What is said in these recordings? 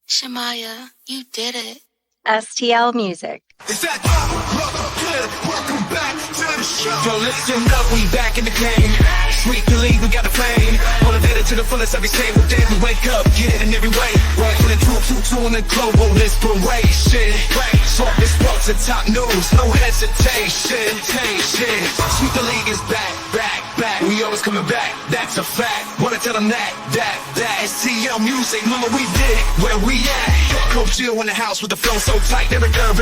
Shamaya, you did it. STL Music. Is that good? Welcome back to the show. Yo, listen up, we back in the game. Sweep the league, we got a flame. Motivated to the fullest every single day. We wake up, get in every way. Working the two in the global inspiration. Talk this sports and top news, no hesitation. Sweep the league is back. We always coming back, that's a fact. Wanna tell them that STL Music, mama, we did it, where we at? Coach Jill in the house with the flow so tight. Every girl,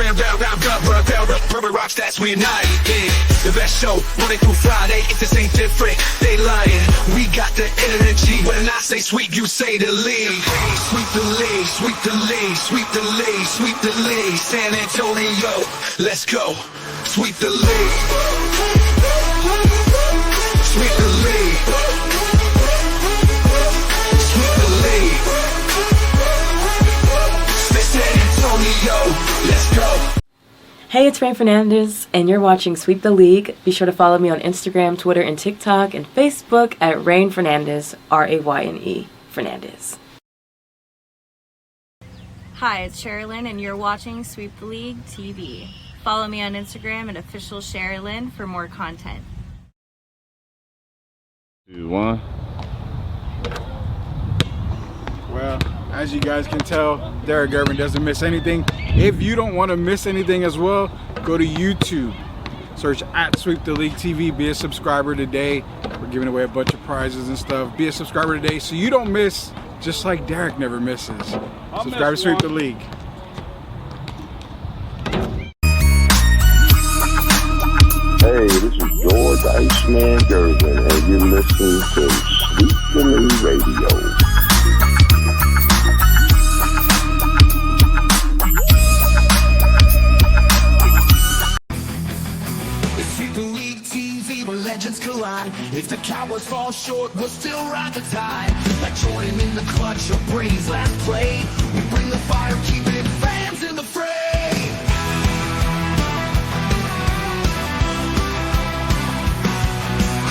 Purple rock stats, we unite. Yeah, the best show, Monday through Friday. If this ain't different, they lying. We got the energy. When I say sweep, you say the league. Sweep the league, sweep the league, sweep the league, sweep the league. San Antonio, let's go. Sweep the league. Sweep the league. Sweep the league. San Antonio, let's go. Hey, it's Rain Fernandez, and you're watching Sweep the League. Be sure to follow me on Instagram, Twitter, and TikTok, and Facebook at Rain Fernandez, RAYNE Fernandez. Hi, it's Sherilyn, and you're watching Sweep the League TV. Follow me on Instagram at official Sherilyn for more content. 2, 1. Well, as you guys can tell, Derek Gervin doesn't miss anything. If you don't want to miss anything as well, go to YouTube. Search at Sweep the League TV. Be a subscriber today. We're giving away a bunch of prizes and stuff. Be a subscriber today so you don't miss, just like Derek never misses. Subscribe to Sweep the League. Hey, this is George Iceman Gervin, and you're listening to Sweep the League Radio. Sweep the League TV, where legends collide. If the Cowboys fall short, we'll still ride the tide. Like Jordan in the clutch or Brady's last play, we bring the fire, keeping fans in the fray.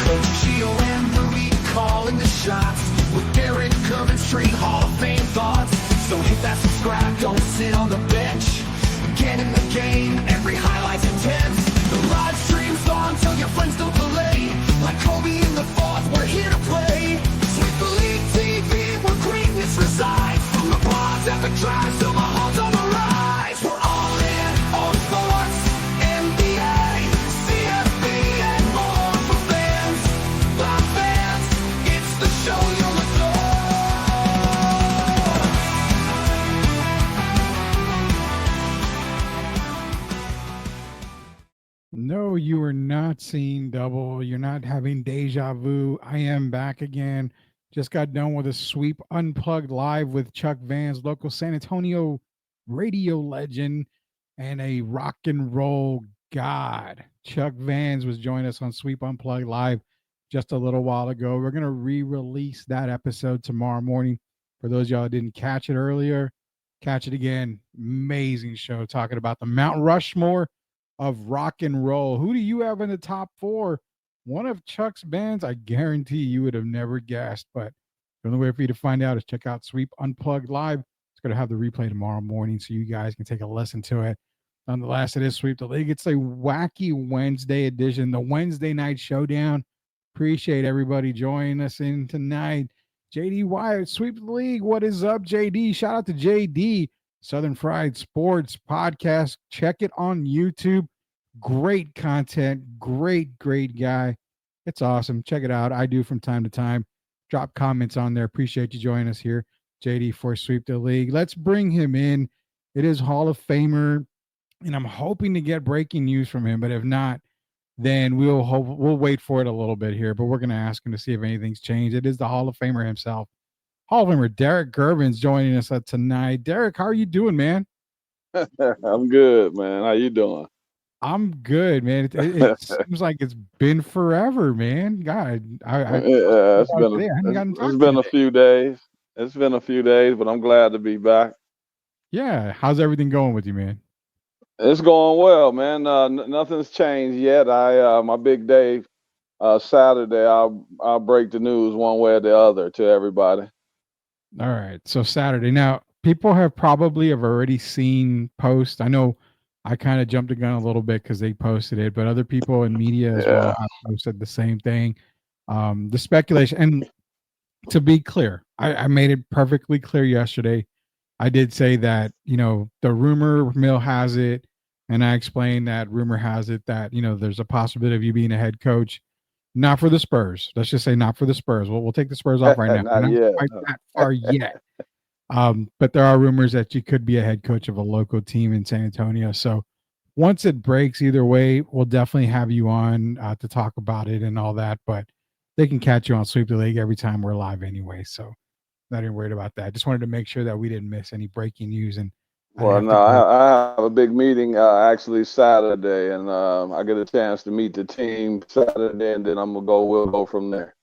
Coach Gio and Rudy calling the shots, with Derek Gervin straight Hall of Fame thoughts. So hit that subscribe, don't sit on the bench. Get in the game, every highlight's intense. The live stream's on till your friends don't delay. Like Kobe in the fourth, we're here to play. Sweep the League TV, where greatness resides. From the blondes, epic drives, till the Hawks on the rise. We're all in on sports, NBA, CFB, and more for fans. Live fans, it's the show you'll adore. No, you are not seeing double. You're not having deja vu. I am back again. Just got done with a Sweep Unplugged live with Chuck Vans, local San Antonio radio legend and a rock and roll god. Chuck Vans was joining us on Sweep Unplugged live just a little while ago. We're going to re-release that episode tomorrow morning. For those of y'all who didn't catch it earlier, catch it again. Amazing show talking about the Mount Rushmore of rock and roll. Who do you have in the top 4? One of Chuck's bands, I guarantee you would have never guessed, but the only way for you to find out is check out Sweep Unplugged Live. It's going to have the replay tomorrow morning so you guys can take a listen to it. Nonetheless, it is Sweep the League. It's a wacky Wednesday edition, the Wednesday night showdown. Appreciate everybody joining us in tonight. JD Wyatt, Sweep the League. What is up, JD? Shout out to JD. Southern Fried Sports Podcast. Check it on YouTube. Great content. Great guy. It's awesome. Check it out. I do from time to time. Drop comments on there. Appreciate you joining us here, JD, for Sweep the League. Let's bring him in. It is Hall of Famer, and I'm hoping to get breaking news from him, but if not, then we'll wait for it a little bit here, but we're going to ask him to see if anything's changed. It is the Hall of Famer himself. Hall of Famer Derek Gervin's joining us tonight. Derek, how are you doing, man? I'm good, man. How you doing? I'm good, man. It seems like it's been forever, man. God, it's been a few days. It's been a few days, but I'm glad to be back. Yeah, how's everything going with you, man? It's going well, man. Nothing's changed yet. My big day, Saturday. I'll break the news one way or the other to everybody. All right. So Saturday. Now, people have probably have already seen posts. I know I kind of jumped the gun a little bit because they posted it, but other people in media as well Yeah. have posted the same thing. The speculation, and to be clear, I made it perfectly clear yesterday. I did say that, the rumor mill has it, and I explained that rumor has it that, there's a possibility of you being a head coach, not for the Spurs. Let's just say not for the Spurs. We'll take the Spurs off right now. We're Not not yet. quite that far yet. But there are rumors that you could be a head coach of a local team in San Antonio. So once it breaks, either way, we'll definitely have you on to talk about it and all that. But they can catch you on Sweep the League every time we're live anyway. So not even worried about that. Just wanted to make sure that we didn't miss any breaking news and I didn't Well, have no, to go. I have a big meeting actually Saturday, and I get a chance to meet the team Saturday, and then we'll go from there.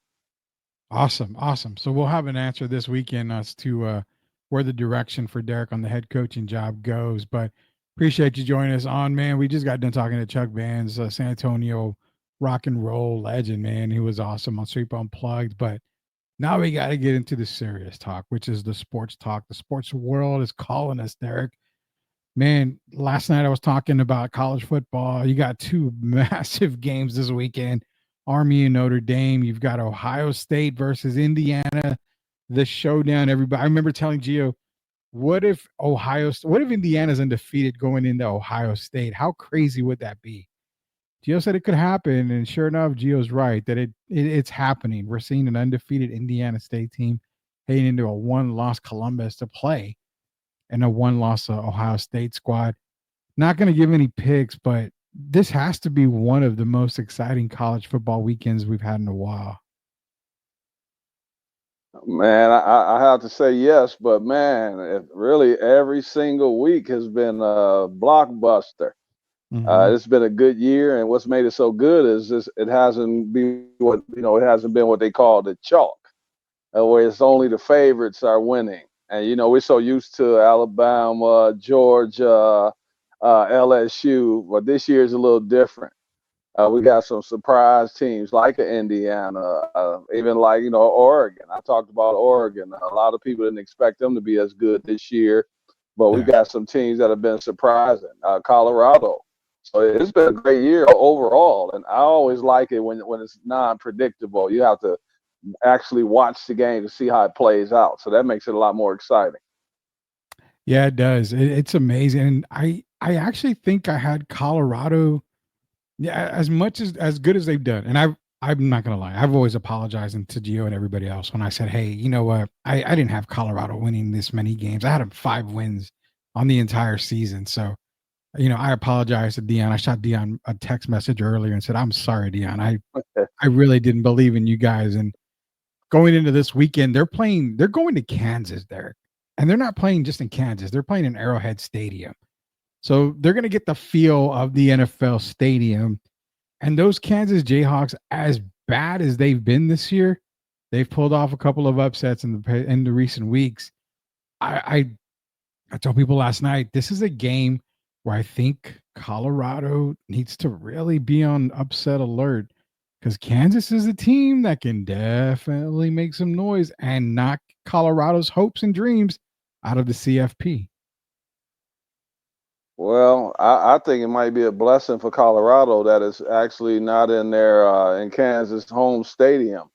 Awesome. Awesome. So we'll have an answer this weekend as to where the direction for Derek on the head coaching job goes. But appreciate you joining us on, man. We just got done talking to Chuck Vans, San Antonio rock and roll legend, man. He was awesome on Sweep Unplugged. But now we got to get into the serious talk, which is the sports talk. The sports world is calling us, Derek. Man, last night I was talking about college football. You got two massive games this weekend. Army and Notre Dame. You've got Ohio State versus Indiana. The showdown, everybody. I remember telling Gio, what if Indiana's undefeated going into Ohio State? How crazy would that be? Gio said it could happen, and sure enough, Gio's right that it's happening. We're seeing an undefeated Indiana State team heading into a one-loss Columbus to play and a one-loss Ohio State squad. Not going to give any picks, but this has to be one of the most exciting college football weekends we've had in a while. Man, I have to say yes, but man, really every single week has been a blockbuster. It's been a good year, and what's made it so good is it hasn't been it hasn't been what they call the chalk, where it's only the favorites are winning. And we're so used to Alabama, Georgia, LSU, but this year is a little different. We got some surprise teams like Indiana, even like Oregon. I talked about Oregon. A lot of people didn't expect them to be as good this year, but we got some teams that have been surprising. Colorado. So it's been a great year overall, and I always like it when it's non-predictable. You have to actually watch the game to see how it plays out. So that makes it a lot more exciting. Yeah, it does. It's amazing. And I actually think I had Colorado, yeah, as good as they've done. And I'm not gonna lie, I've always apologized to Gio and everybody else when I said, hey, you know what? I didn't have Colorado winning this many games. I had them 5 wins on the entire season. So, I apologize to Dion. I shot Dion a text message earlier and said, I'm sorry, Dion. I really didn't believe in you guys. And going into this weekend, they're going to Kansas there. And they're not playing just in Kansas. They're playing in Arrowhead Stadium. So they're going to get the feel of the NFL stadium. And those Kansas Jayhawks, as bad as they've been this year, they've pulled off a couple of upsets in the recent weeks. I told people last night, this is a game where I think Colorado needs to really be on upset alert because Kansas is a team that can definitely make some noise and knock Colorado's hopes and dreams out of the CFP. Well, I think it might be a blessing for Colorado that it's actually not in their in Kansas home stadium,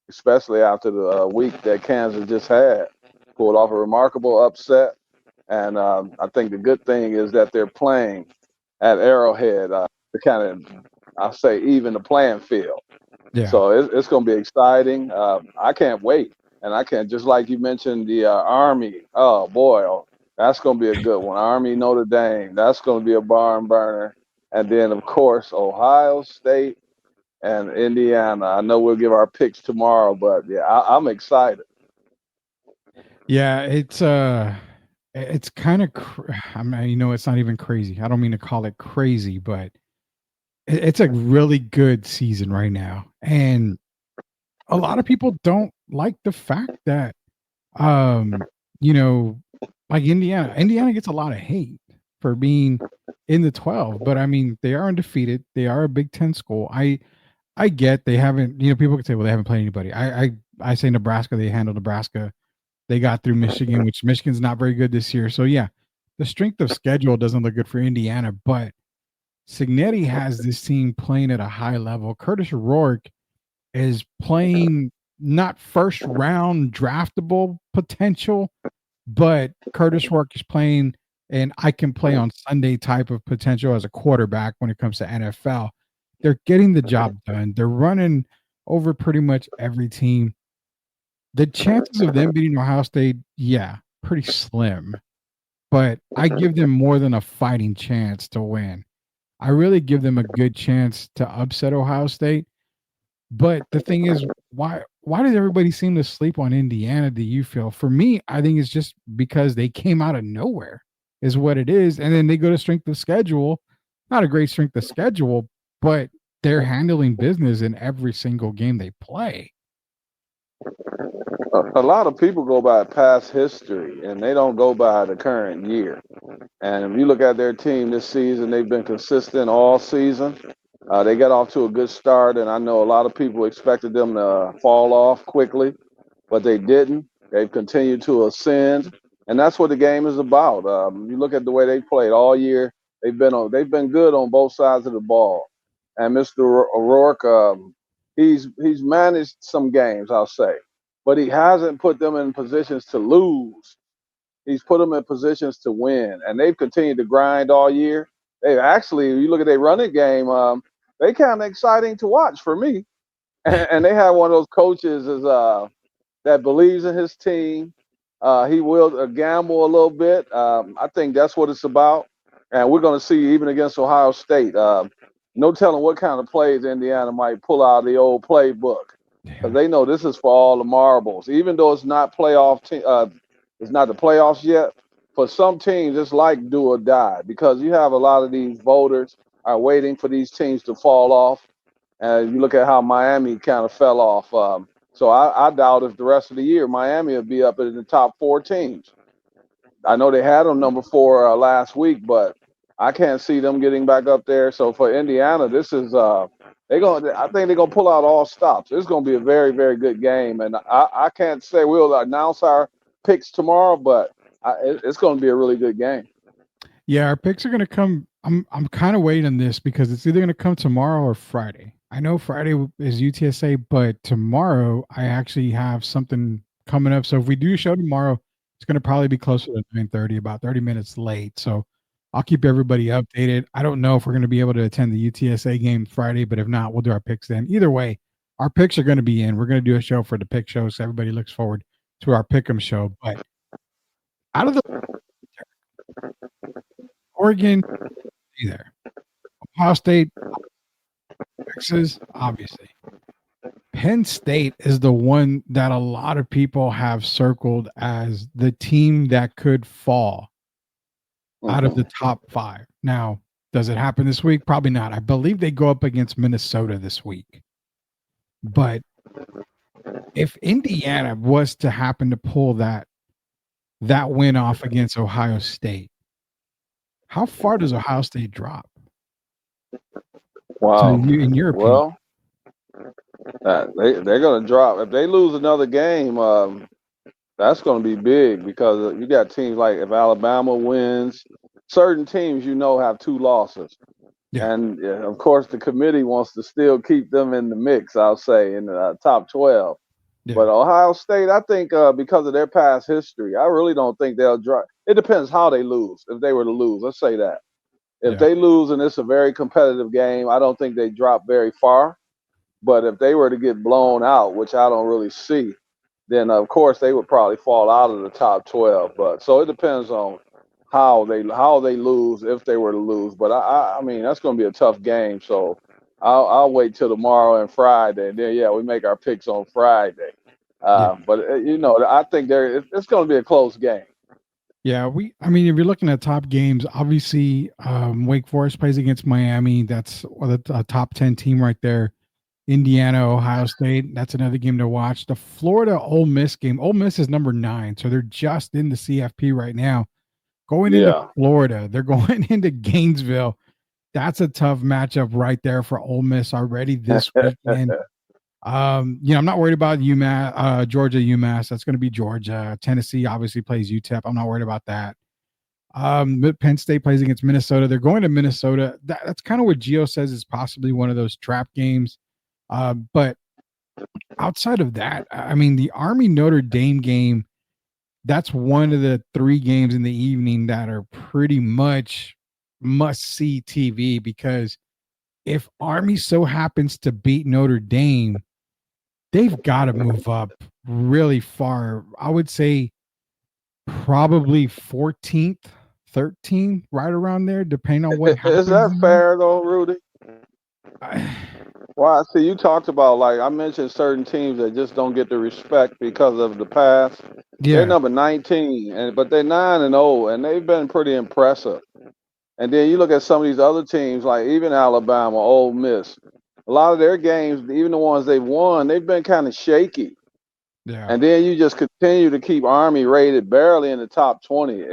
especially after the week that Kansas just had. Pulled off a remarkable upset, and I think the good thing is that they're playing at Arrowhead to kind of, I'll say, even the playing field. Yeah. So it's going to be exciting. I can't wait, and I can't, just like you mentioned the Army. Oh boy, that's going to be a good one. Army Notre Dame. That's going to be a barn burner. And then of course Ohio State and Indiana. I know we'll give our picks tomorrow, but yeah, I'm excited. Yeah, it's kind of I mean, it's not even crazy. I don't mean to call it crazy, but it's a really good season right now. And a lot of people don't like the fact that like Indiana gets a lot of hate for being in the 12, but I mean, they are undefeated. They are a Big Ten school. I get they haven't, people can say, well, they haven't played anybody. I say Nebraska, they handle Nebraska. they got through Michigan, which Michigan's not very good this year. So yeah, the strength of schedule doesn't look good for Indiana, but Signetti has this team playing at a high level. Curtis Rourke is playing not first round draftable potential, but Curtis Rourke is playing and I can play on Sunday type of potential as a quarterback when it comes to NFL. They're getting the job done. They're running over pretty much every team. The chances of them beating Ohio State, yeah, pretty slim. But I give them more than a fighting chance to win. I really give them a good chance to upset Ohio State. But the thing is, why does everybody seem to sleep on Indiana, do you feel? For me, I think it's just because they came out of nowhere is what it is. And then they go to strength of schedule. Not a great strength of schedule, but they're handling business in every single game they play. A lot of people go by past history and they don't go by the current year. And if you look at their team this season, they've been consistent all season. They got off to a good start, and I know a lot of people expected them to fall off quickly, but they didn't. They've continued to ascend, and that's what the game is about. You look at the way they played all year. They've been good on both sides of the ball. And Mr. O'Rourke, he's managed some games, I'll say, but he hasn't put them in positions to lose. He's put them in positions to win, and they've continued to grind all year. They actually, you look at their running game, they kind of exciting to watch for me. And they have one of those coaches that believes in his team. He will gamble a little bit. I think that's what it's about. And we're going to see even against Ohio State. No telling what kind of plays Indiana might pull out of the old playbook because they know this is for all the marbles. Even though it's not it's not the playoffs yet. For some teams, it's like do or die because you have a lot of these voters are waiting for these teams to fall off. And you look at how Miami kind of fell off. So I doubt if the rest of the year Miami will be up in the top 4 teams. I know they had them number 4 last week, but I can't see them getting back up there. So for Indiana, this is I think they're gonna pull out all stops. It's gonna be a very, very good game, and I can't say we'll announce our picks tomorrow, but it's going to be a really good game. Yeah, our picks are going to come. I'm kind of waiting on this because it's either going to come tomorrow or Friday. I know Friday is UTSA, but tomorrow I actually have something coming up. So if we do show tomorrow, it's going to probably be closer to 9:30, about 30 minutes late. So I'll keep everybody updated. I don't know if we're going to be able to attend the UTSA game Friday, but if not, we'll do our picks then. Either way, our picks are going to be in. We're going to do a show for the pick show, so everybody looks forward to our pick'em show. But out of the Oregon, either Ohio State, Texas, obviously. Penn State is the one that a lot of people have circled as the team that could fall out of the top 5. Now, does it happen this week? Probably not. I believe they go up against Minnesota this week. But if Indiana was to happen to pull that win off against Ohio State, how far does Ohio State drop? Wow. So in your opinion? Well, they're going to drop. If they lose another game, that's going to be big because you got teams like if Alabama wins, certain teams have 2 losses. Yeah. And of course, the committee wants to still keep them in the mix, I'll say, in the top 12. Yeah. But Ohio State, I think because of their past history, I really don't think they'll drop. It depends how they lose. If they were to lose, let's say that. If they lose and it's a very competitive game, I don't think they drop very far. But if they were to get blown out, which I don't really see, then of course they would probably fall out of the top 12. But so it depends on how they lose if they were to lose. But I mean that's going to be a tough game. So I'll wait till tomorrow and Friday. And then we make our picks on Friday. But I think it's going to be a close game. Yeah, I mean, if you're looking at top games, obviously Wake Forest plays against Miami. That's a top 10 team right there. Indiana, Ohio State, that's another game to watch. The Florida Ole Miss game. Ole Miss is number 9, so they're just in the CFP right now. Going into Florida, they're going into Gainesville. That's a tough matchup right there for Ole Miss already this weekend. I'm not worried about UMass, Georgia, UMass. That's going to be Georgia. Tennessee obviously plays UTEP. I'm not worried about that. But Penn State plays against Minnesota. They're going to Minnesota. That's kind of what Gio says is possibly one of those trap games. But outside of that, I mean, the Army Notre Dame game, that's one of the 3 games in the evening that are pretty much must see TV, because if Army so happens to beat Notre Dame, they've got to move up really far. I would say probably 14th, 13th, right around there, depending on what happens. Is that fair though, Rudy? Well, see, you talked about, like I mentioned, certain teams that just don't get the respect because of the past. Yeah. They're number 19, but they're 9-0, and they've been pretty impressive. And then you look at some of these other teams, like even Alabama, Ole Miss. A lot of their games, even the ones they've won, they've been kind of shaky. Yeah. And then you just continue to keep Army rated barely in the top 20.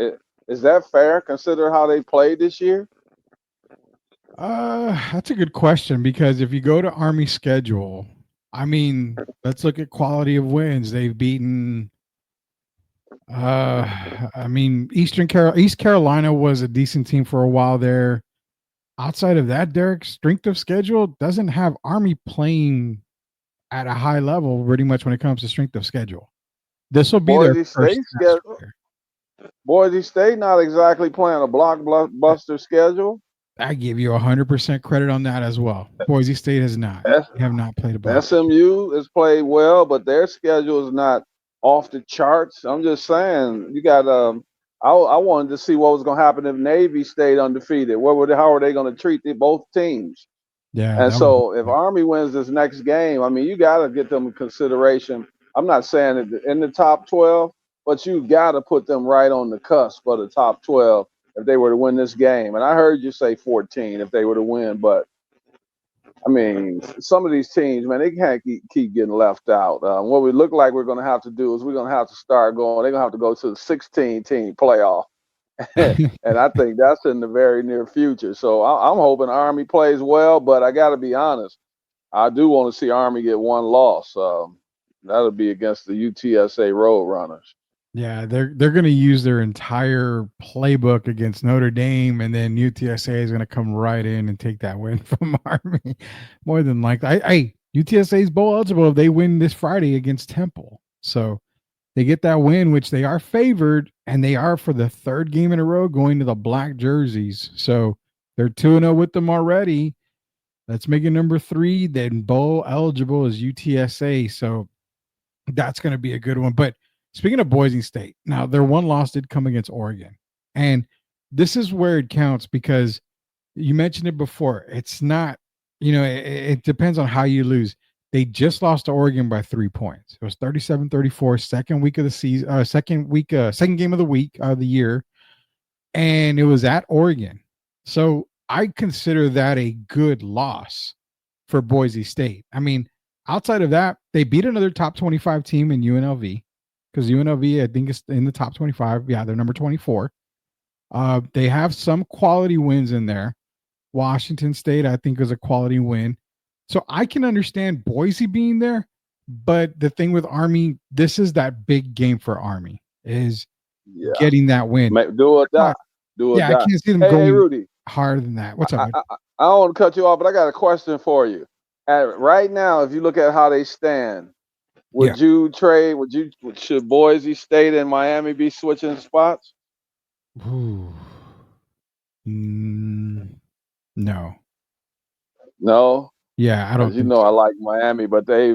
Is that fair, consider how they played this year? That's a good question, because if you go to Army schedule, I mean, let's look at quality of wins. They've beaten East Carolina was a decent team for a while there. Outside of that, Derek, strength of schedule doesn't have Army playing at a high level pretty much when it comes to strength of schedule. This will be their first schedule. Boise State not exactly playing a blockbuster schedule. I give you 100% credit on that as well. Boise State has not. They have not played a blockbuster. SMU has played well, but their schedule is not off the charts. I'm just saying, you got I wanted to see what was going to happen if Navy stayed undefeated. How are they going to treat both teams? Yeah. And so if Army wins this next game, I mean, you got to get them in consideration. I'm not saying in the top 12, but you got to put them right on the cusp of the top 12 if they were to win this game. And I heard you say 14 if they were to win, but I mean, some of these teams, man, they can't keep getting left out. What we look like we're going to have to do is we're going to have to start going. They're going to have to go to the 16-team playoff. And I think that's in the very near future. So I'm hoping Army plays well, but I got to be honest. I do want to see Army get one loss. That'll be against the UTSA Roadrunners. Yeah, they're going to use their entire playbook against Notre Dame, and then UTSA is going to come right in and take that win from Army. More than likely, UTSA is bowl eligible if they win this Friday against Temple. So they get that win, which they are favored, and they are for the 3rd game in a row going to the black jerseys. So they're 2-0 with them already. Let's make it number 3. Then bowl eligible is UTSA. So that's going to be a good one. But speaking of Boise State, now their one loss did come against Oregon. And this is where it counts, because you mentioned it before. It's not, it depends on how you lose. They just lost to Oregon by 3 points. It was 37-34, second week of the season, second game of the week of the year. And it was at Oregon. So I consider that a good loss for Boise State. I mean, outside of that, they beat another top 25 team in UNLV, because UNLV, I think, is in the top 25. Yeah, they're number 24. They have some quality wins in there. Washington State, I think, is a quality win. So I can understand Boise being there, but the thing with Army, this is that big game for Army, is getting that win. Do or die. I can't see them going Rudy, harder than that. What's up? I don't want to cut you off, but I got a question for you. Right now, if you look at how they stand, would you trade? Should Boise State and Miami be switching spots? Ooh. No. No. Yeah, I don't. I like Miami, but they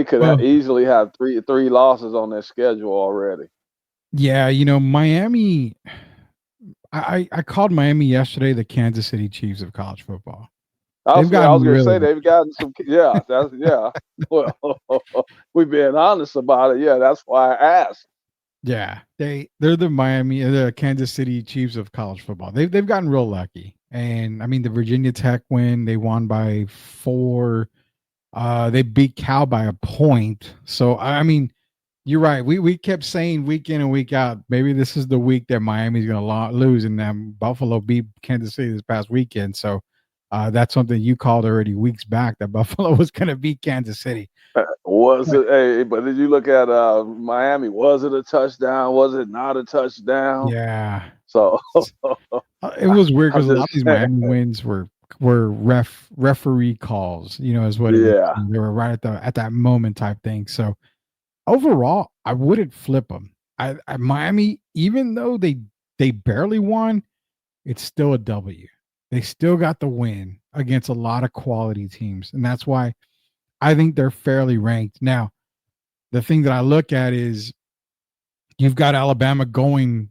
could easily have three losses on their schedule already. Yeah, Miami. I called Miami yesterday the Kansas City Chiefs of college football. I was going to say they've gotten some. Yeah, Well, we've been honest about it. Yeah, that's why I asked. Yeah, they're the Kansas City Chiefs of college football. They've gotten real lucky. And I mean, the Virginia Tech win, they won by 4. They beat Cal by a point. So I mean, you're right. We kept saying week in and week out, maybe this is the week that Miami's going to lose, and then Buffalo beat Kansas City this past weekend. So That's something you called already weeks back, that Buffalo was going to beat Kansas City. Was it? Hey, but did you look at Miami? Was it a touchdown? Was it not a touchdown? Yeah. So It was weird I'm because a lot of just these saying. Miami wins were referee calls, is what it is. Yeah. They were right at that moment type thing. So overall, I wouldn't flip them. Miami, even though they barely won, it's still a W. They still got the win against a lot of quality teams, and that's why I think they're fairly ranked. Now, the thing that I look at is you've got Alabama going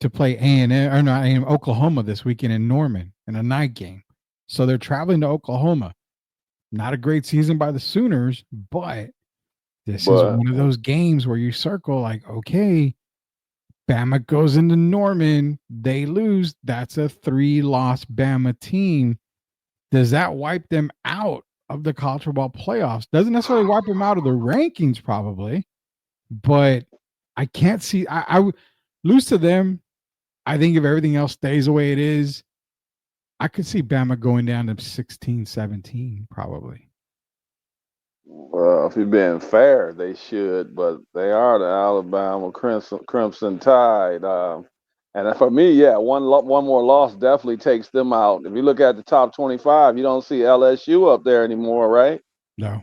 to play A&M or not A&M, Oklahoma this weekend in Norman in a night game. So they're traveling to Oklahoma. Not a great season by the Sooners, but this is one of those games where you circle like, okay, Bama goes into Norman, they lose. That's a 3-loss Bama team. Does that wipe them out of the college football playoffs? Doesn't necessarily wipe them out of the rankings, probably, but I can't see. I would lose to them. I think if everything else stays the way it is, I could see Bama going down to 16, 17, probably. Well, if you're being fair, they should, but they are the Alabama Crimson Tide. And for me, yeah, one more loss definitely takes them out. If you look at the top 25, you don't see LSU up there anymore, right? No,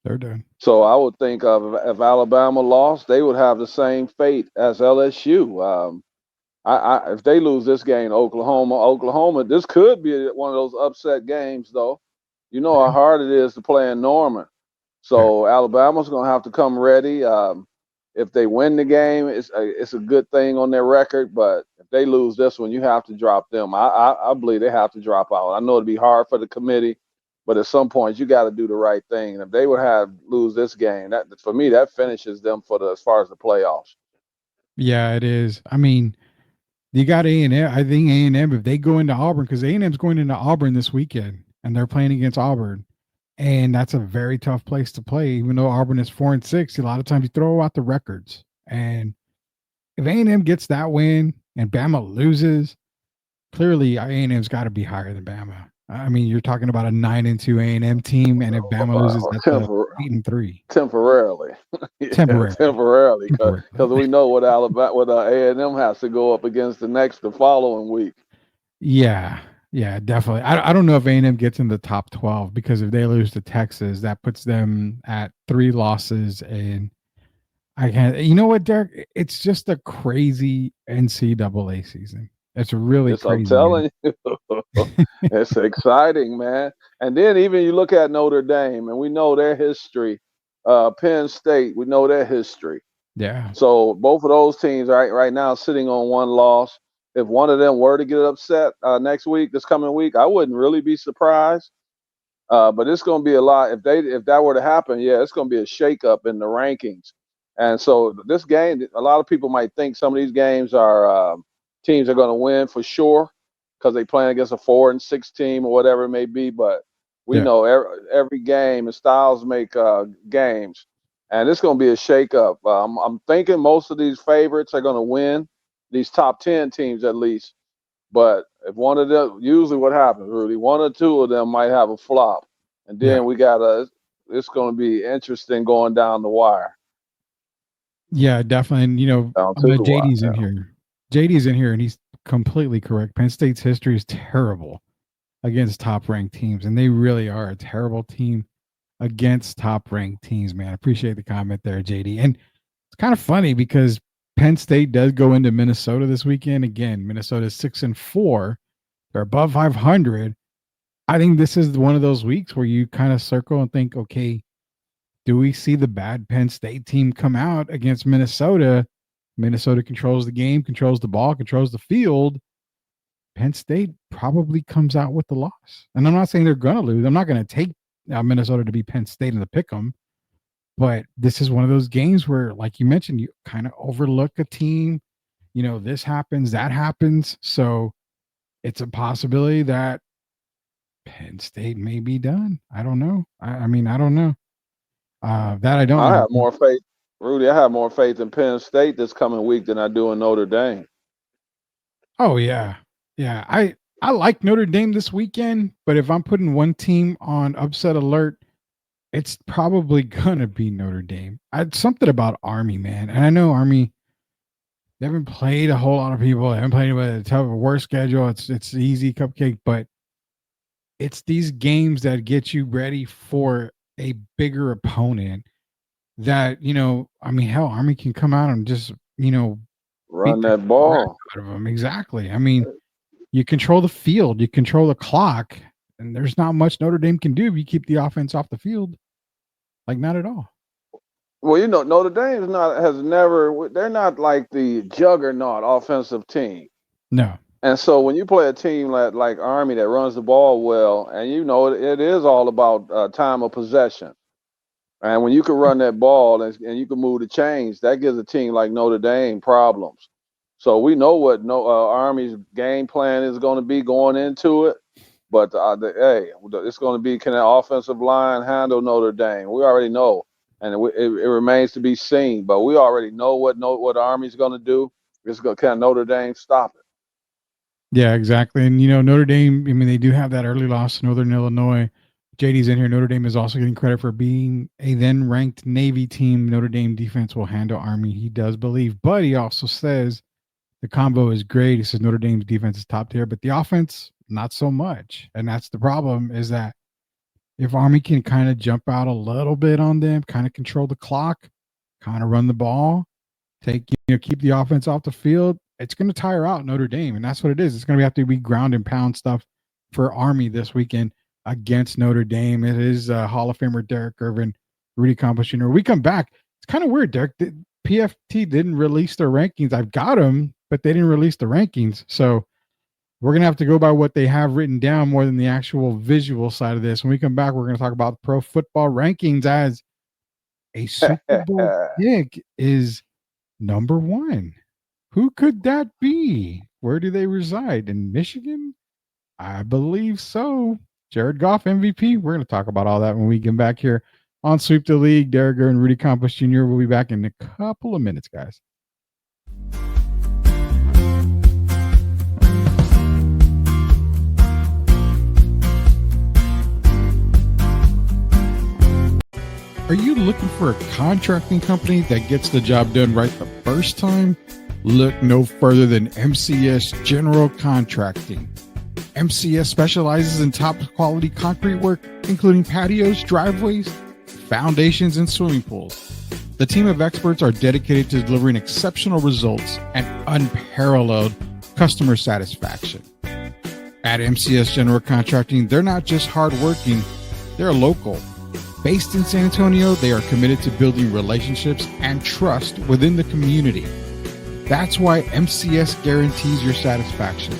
they're done. So I would think of if Alabama lost, they would have the same fate as LSU. If they lose this game, Oklahoma, this could be one of those upset games, though. You know how hard it is to play in Norman. So Alabama's going to have to come ready. If they win the game, it's a good thing on their record. But if they lose this one, you have to drop them. I believe they have to drop out. I know it'd be hard for the committee, but at some point you got to do the right thing. And if they would lose this game, that for me that finishes them as far as the playoffs. Yeah, it is. I mean, you got A&M. I think A&M, if they go into Auburn, because A&M's going into Auburn this weekend, and they're playing against Auburn. And that's a very tough place to play, even though Auburn is 4-6. A lot of times you throw out the records. And if A&M gets that win and Bama loses, clearly A&M's got to be higher than Bama. I mean, you're talking about a 9-2 A&M team, and if Bama loses, that's 8-3. Temporarily, temporarily, because we know what A&M has to go up against the following week. Yeah, definitely. I don't know if A&M gets in the top 12, because if they lose to Texas, that puts them at 3 losses, and I can't. You know what, Derek? It's just a crazy NCAA season. It's really crazy. I'm telling you, it's exciting, man. And then even you look at Notre Dame, and we know their history. Penn State, we know their history. Yeah. So both of those teams right now sitting on 1 loss. If one of them were to get upset this coming week, I wouldn't really be surprised. But it's going to be a lot. If that were to happen, yeah, it's going to be a shakeup in the rankings. And so this game, a lot of people might think some of these games are teams are going to win for sure because they playing against a 4-6 team or whatever it may be. But we know every game and styles make games, and it's going to be a shakeup. I'm thinking most of these favorites are going to win, these top 10 teams at least. But if one of them, usually what happens, Rudy, 1 or 2 of them might have a flop, and then it's going to be interesting going down the wire. Yeah, definitely. And JD's in here. JD's in here, and he's completely correct. Penn State's history is terrible against top-ranked teams, and they really are a terrible team against top-ranked teams, man. I appreciate the comment there, JD. And it's kind of funny because Penn State does go into Minnesota this weekend. Again, Minnesota's 6-4. They're above 500. I think this is one of those weeks where you kind of circle and think, okay, do we see the bad Penn State team come out against Minnesota? Minnesota controls the game, controls the ball, controls the field. Penn State probably comes out with the loss. And I'm not saying they're going to lose. I'm not going to take Minnesota to be Penn State in the pick'em. But this is one of those games where, like you mentioned, you kind of overlook a team. This happens, that happens. So it's a possibility that Penn State may be done. I don't know. I mean, I don't know. That I don't know. I have more faith, Rudy. I have more faith in Penn State this coming week than I do in Notre Dame. Oh, yeah. Yeah. I like Notre Dame this weekend, but if I'm putting one team on upset alert, it's probably gonna be Notre Dame. Something about Army, man, and I know Army. They haven't played a whole lot of people. They haven't played with a tough, worse schedule. It's easy cupcake, but it's these games that get you ready for a bigger opponent. That I mean, hell, Army can come out and just Run beat the that crap ball. out of them. Exactly. I mean, you control the field, you control the clock, and there's not much Notre Dame can do if you keep the offense off the field. Like, not at all. Well, Notre Dame they're not like the juggernaut offensive team. No. And so when you play a team like Army that runs the ball well, and it is all about time of possession. And when you can run that ball and you can move the chains, that gives a team like Notre Dame problems. So we know what Army's game plan is going to be going into it. But it's going to be, can the offensive line handle Notre Dame? We already know, and it remains to be seen. But we already know what Army's going to do. Can Notre Dame stop it? Yeah, exactly. And Notre Dame, I mean, they do have that early loss to Northern Illinois. JD's in here. Notre Dame is also getting credit for being a then ranked Navy team. Notre Dame defense will handle Army. He does believe, but he also says the combo is great. He says Notre Dame's defense is top tier, but the offense, not so much. And that's the problem, is that if Army can kind of jump out a little bit on them, kind of control the clock, kind of run the ball, keep the offense off the field, it's going to tire out Notre Dame. And that's what it is. It's going to have to be ground and pound stuff for Army this weekend against Notre Dame. It is Hall of Famer Derek Irvin, Rudy Campos Jr. We come back. It's kind of weird, Derek. The PFT didn't release their rankings. I've got them, but they didn't release the rankings. So we're going to have to go by what they have written down more than the actual visual side of this. When we come back, we're going to talk about pro football rankings, as a Super Bowl pick is number one. Who could that be? Where do they reside? In Michigan? I believe so. Jared Goff, MVP. We're going to talk about all that when we get back here on Sweep the League. Derek and Rudy Campos Jr. will be back in a couple of minutes, guys. Are you looking for a contracting company that gets the job done right the first time? Look no further than MCS General Contracting. MCS specializes in top quality concrete work, including patios, driveways, foundations, and swimming pools. The team of experts are dedicated to delivering exceptional results and unparalleled customer satisfaction. At MCS General Contracting, they're not just hardworking, they're local. Based in San Antonio, they are committed to building relationships and trust within the community. That's why MCS guarantees your satisfaction.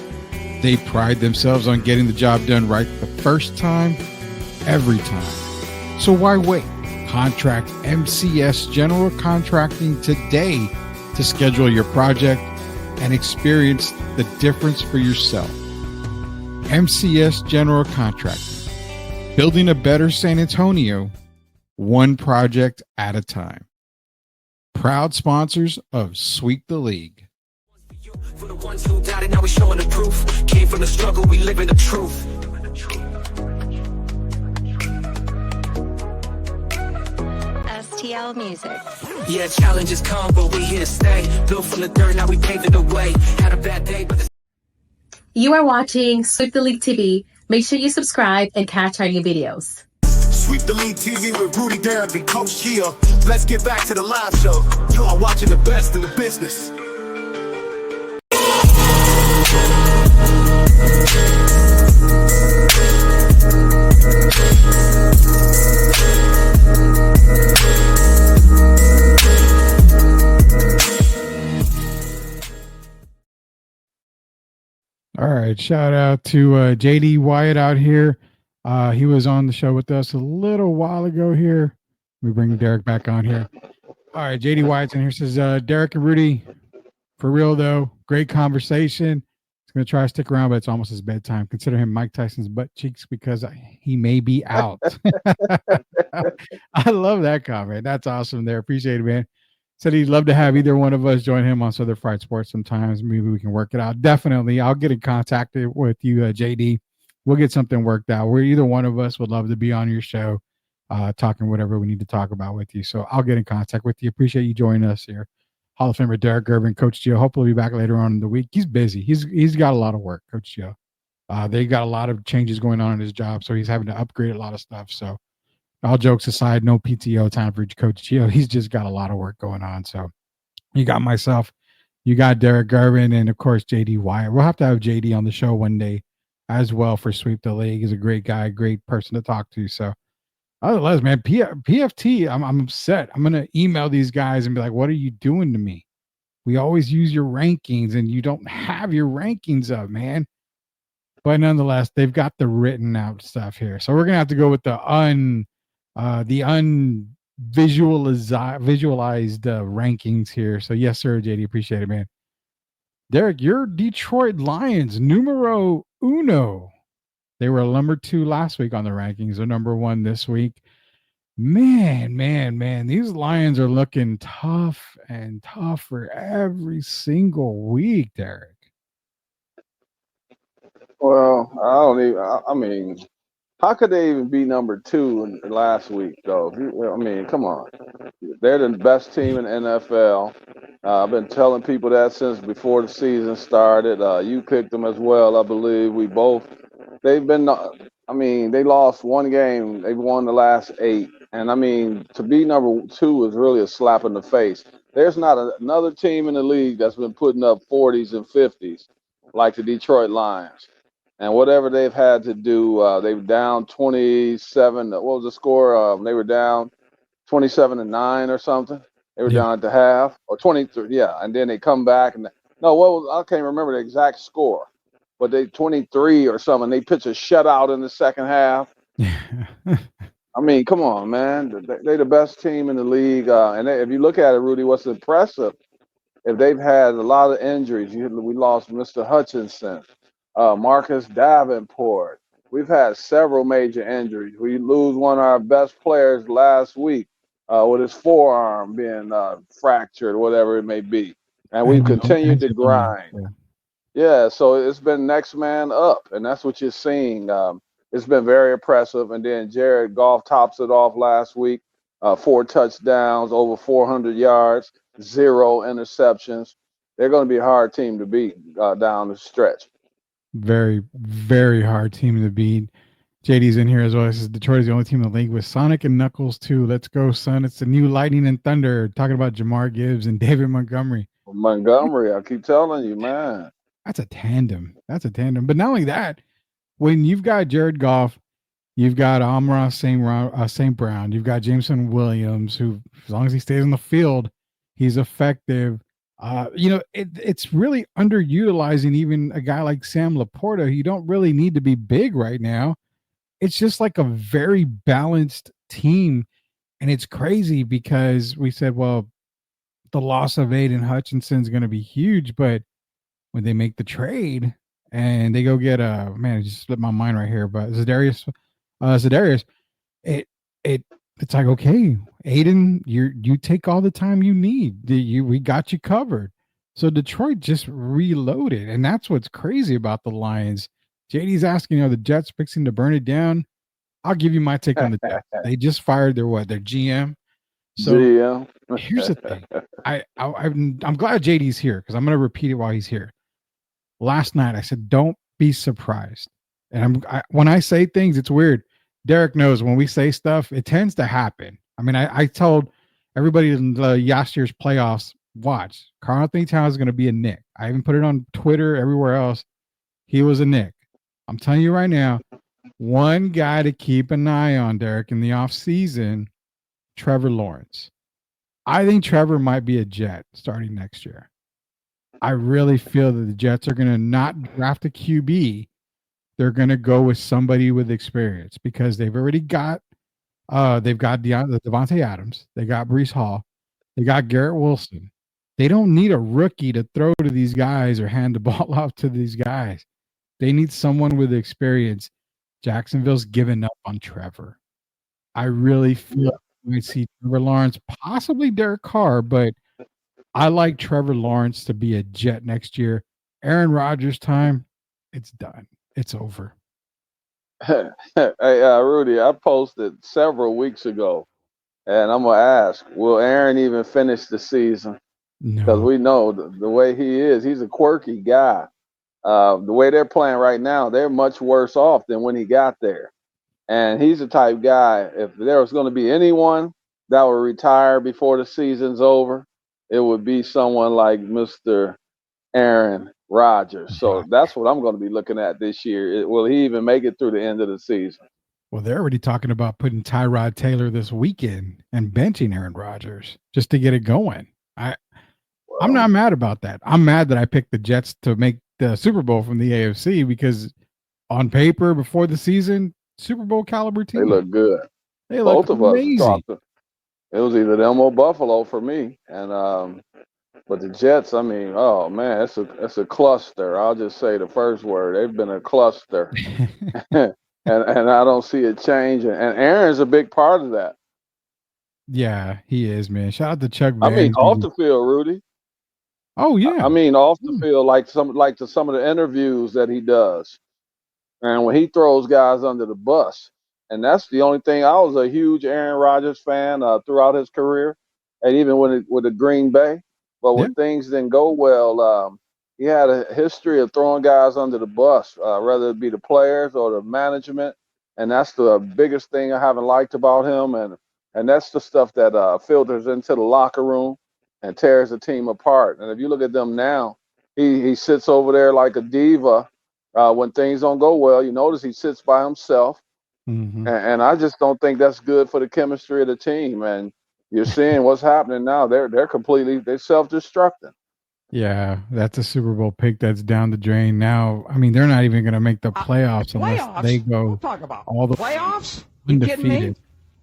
They pride themselves on getting the job done right the first time, every time. So why wait? Contract MCS General Contracting today to schedule your project and experience the difference for yourself. MCS General Contracting. Building a better San Antonio, one project at a time. Proud sponsors of Sweep the League. For the ones who doubted, now we're showing the proof. Came from the struggle, we live in the truth. STL Music. Yeah, challenges come, but we here to stay. Built from the dirt, now we paved the way. Had a bad day, but You are watching Sweep the League TV. Make sure you subscribe and catch our new videos. Sweep the League TV with Rudy, Derek, and Coach Kia. Let's get back to the live show. You are watching the best in the business. All right. Shout out to JD Wyatt out here. He was on the show with us a little while ago here. We bring Derek back on here. All right. JD Wyatt's in here. Says, Derek and Rudy, for real though, great conversation. He's going to try to stick around, but it's almost his bedtime. Consider him Mike Tyson's butt cheeks because he may be out. I love that comment. That's awesome there. Appreciate it, man. Said he'd love to have either one of us join him on Southern Fried Sports sometimes. Maybe we can work it out. Definitely. I'll get in contact with you, JD. We'll get something worked out where either one of us would love to be on your show, talking whatever we need to talk about with you. So I'll get in contact with you. Appreciate you joining us here. Hall of Famer Derek Gervin, Coach Gio. Hopefully, be back later on in the week. He's busy. He's got a lot of work, Coach Gio. They got a lot of changes going on in his job, so he's having to upgrade a lot of stuff. So, all jokes aside, no PTO time for Coach Gio. He's just got a lot of work going on. So, you got myself, you got Derek Gervin, and of course JD Wyatt. We'll have to have JD on the show one day as well for Sweep the League. He's a great guy, great person to talk to. So, otherwise, man, PFT, I'm upset. I'm gonna email these guys and be like, "What are you doing to me? We always use your rankings, and you don't have your rankings up, man." But nonetheless, they've got the written out stuff here. So we're gonna have to go with the visualized rankings here. So yes, sir, JD, appreciate it, man. Derek, your Detroit Lions, numero uno. They were number 2 last week on the rankings. They're number 1 this week. Man, these Lions are looking tough and tougher every single week, Derek. Well, I mean, how could they even be number 2 last week, though? I mean, come on. They're the best team in the NFL. I've been telling people that since before the season started. You picked them as well, I believe. They've been, I mean, they lost one game. They've won the last 8. And, I mean, to be number 2 is really a slap in the face. There's not another team in the league that's been putting up 40s and 50s like the Detroit Lions. And whatever they've had to do, they were down 27. What was the score? They were down 27-9 or something. They were down at the half, or 23. Yeah, and then they come back and I can't remember the exact score, but they 23 or something. They pitch a shutout in the second half. I mean, come on, man. They're the best team in the league. And if you look at it, Rudy, what's impressive, if they've had a lot of injuries, we lost Mr. Hutchinson. Marcus Davenport. We've had several major injuries. We lose one of our best players last week with his forearm being fractured, whatever it may be. And we've continued to grind. Yeah, so it's been next man up, and that's what you're seeing. It's been very impressive. And then Jared Goff tops it off last week. 4 touchdowns, over 400 yards, 0 interceptions. They're going to be a hard team to beat down the stretch. Very, very hard team to beat. JD's in here as well. This is Detroit is the only team in the league with Sonic and Knuckles too. Let's go, son. It's the new Lightning and Thunder. Talking about Jamar Gibbs and David Montgomery. I keep telling you, man. That's a tandem. But not only that, when you've got Jared Goff, you've got Amon-Ra St. Brown, you've got Jameson Williams, who, as long as he stays on the field, he's effective. It's really underutilizing even a guy like Sam Laporta. You don't really need to be big right now. It's just like a very balanced team. And it's crazy because we said, well, the loss of Aiden Hutchinson is going to be huge. But when they make the trade and they go get it just slipped my mind right here, but Za'Darius, it's like, okay, Aiden, you take all the time you need. We got you covered. So Detroit just reloaded, and that's what's crazy about the Lions. JD's asking, are the Jets fixing to burn it down? I'll give you my take on the Jets. They just fired their GM. So here's the thing. I'm glad JD's here because I'm going to repeat it while he's here. Last night I said, don't be surprised. And when I say things, it's weird. Derek knows when we say stuff, it tends to happen. I mean, I told everybody in last year's playoffs, watch, Karl-Anthony Towns is going to be a Nick. I even put it on Twitter, everywhere else. He was a Nick. I'm telling you right now, one guy to keep an eye on, Derek, in the offseason, Trevor Lawrence. I think Trevor might be a Jet starting next year. I really feel that the Jets are going to not draft a QB. They're going to go with somebody with experience because they've already got Devontae Adams. They got Breece Hall. They got Garrett Wilson. They don't need a rookie to throw to these guys or hand the ball off to these guys. They need someone with experience. Jacksonville's given up on Trevor. I really feel we might see Trevor Lawrence, possibly Derek Carr, but I like Trevor Lawrence to be a Jet next year. Aaron Rodgers' time, it's done. It's over. Hey, Rudy, I posted several weeks ago, and I'm gonna ask, will Aaron even finish the season? Because No. we know the way he is, he's a quirky guy. The way they're playing right now, they're much worse off than when he got there. And he's the type guy, if there was going to be anyone that would retire before the season's over, it would be someone like Mr. Aaron Rodgers. So that's what I'm going to be looking at this year. Will he even make it through the end of the season? Well, they're already talking about putting Tyrod Taylor this weekend and benching Aaron Rodgers just to get it going. I'm not mad about that. I'm mad that I picked the Jets to make the Super Bowl from the AFC because on paper before the season, Super Bowl caliber team. They look good. They look Both of amazing. us talked. It was either them or Buffalo for me. And but the Jets, I mean, oh man, it's a cluster. I'll just say the first word. They've been a cluster. and I don't see it changing. And Aaron's a big part of that. Yeah, he is, man. Shout out to Chuck I mean, Vans. off the field, Rudy. Oh yeah. I mean, off the field, like some of the interviews that he does, and when he throws guys under the bus, and that's the only thing. I was a huge Aaron Rodgers fan throughout his career, and even with the Green Bay. But when things didn't go well, he had a history of throwing guys under the bus, whether it be the players or the management, and that's the biggest thing I haven't liked about him, and that's the stuff that filters into the locker room and tears the team apart. And if you look at them now, he sits over there like a diva. When things don't go well, you notice he sits by himself. Mm-hmm. And I just don't think that's good for the chemistry of the team. And you're seeing what's happening now. They're self-destructing. Yeah, that's a Super Bowl pick that's down the drain now. I mean, they're not even going to make the playoffs unless they go all the playoffs. You kidding me?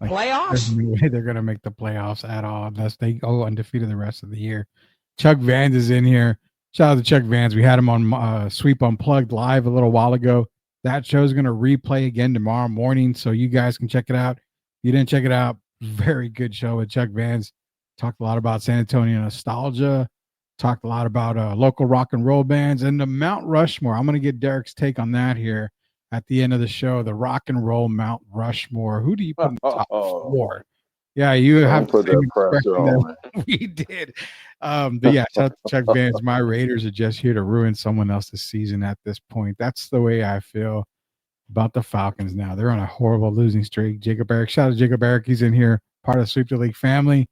Like, Playoffs? There's no way they're going to make the playoffs at all unless they go undefeated the rest of the year. Chuck Vans is in here. Shout out to Chuck Vans. We had him on Sweep Unplugged live a little while ago. That show's going to replay again tomorrow morning, so you guys can check it out. If you didn't check it out, very good show with Chuck Vans. Talked a lot about San Antonio nostalgia. Talked a lot about local rock and roll bands and the Mount Rushmore. I'm going to get Derek's take on that here at the end of the show. The rock and roll Mount Rushmore. Who do you put in the top four? Yeah, you have to put that pressure on. We did. But yeah, shout out to Chuck Vans. My Raiders are just here to ruin someone else's season at this point. That's the way I feel about the Falcons now. They're on a horrible losing streak. Jacob Eric. Shout out to Jacob Eric. He's in here, part of the Sweep the League family.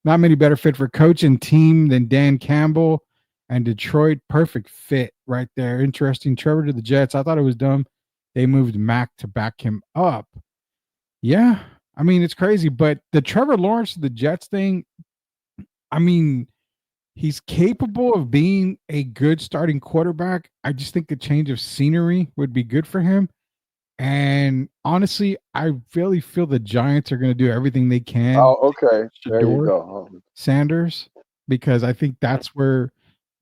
Not many better fit for coach and team than Dan Campbell and Detroit. Perfect fit right there. Interesting. Trevor to the Jets. I thought it was dumb. They moved Mac to back him up. Yeah. I mean, it's crazy. But the Trevor Lawrence to the Jets thing, I mean, he's capable of being a good starting quarterback. I just think a change of scenery would be good for him. And honestly, I really feel the Giants are going to do everything they can. Oh, okay. There you go. Sanders, because I think that's where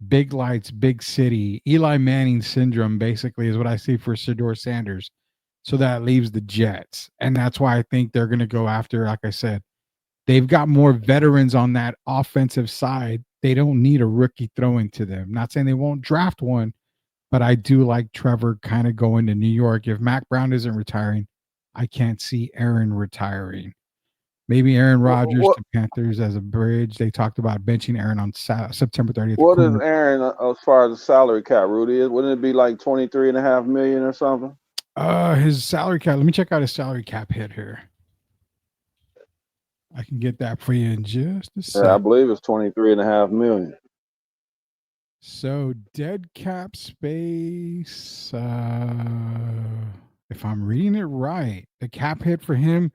big lights, big city, Eli Manning syndrome basically is what I see for Shedeur Sanders. So that leaves the Jets. And that's why I think they're going to go after, like I said, they've got more veterans on that offensive side. They don't need a rookie throwing to them. Not saying they won't draft one, but I do like Trevor kind of going to New York. If Mac Brown isn't retiring, I can't see Aaron retiring. Maybe Aaron Rodgers to Panthers as a bridge. They talked about benching Aaron on September 30th. What is Aaron as far as the salary cap, Rudy? Wouldn't it be like $23.5 million or something? His salary cap. Let me check out his salary cap hit here. I can get that for you in just a second. Yeah, I believe it's $23.5 million. So dead cap space. If I'm reading it right, the cap hit for him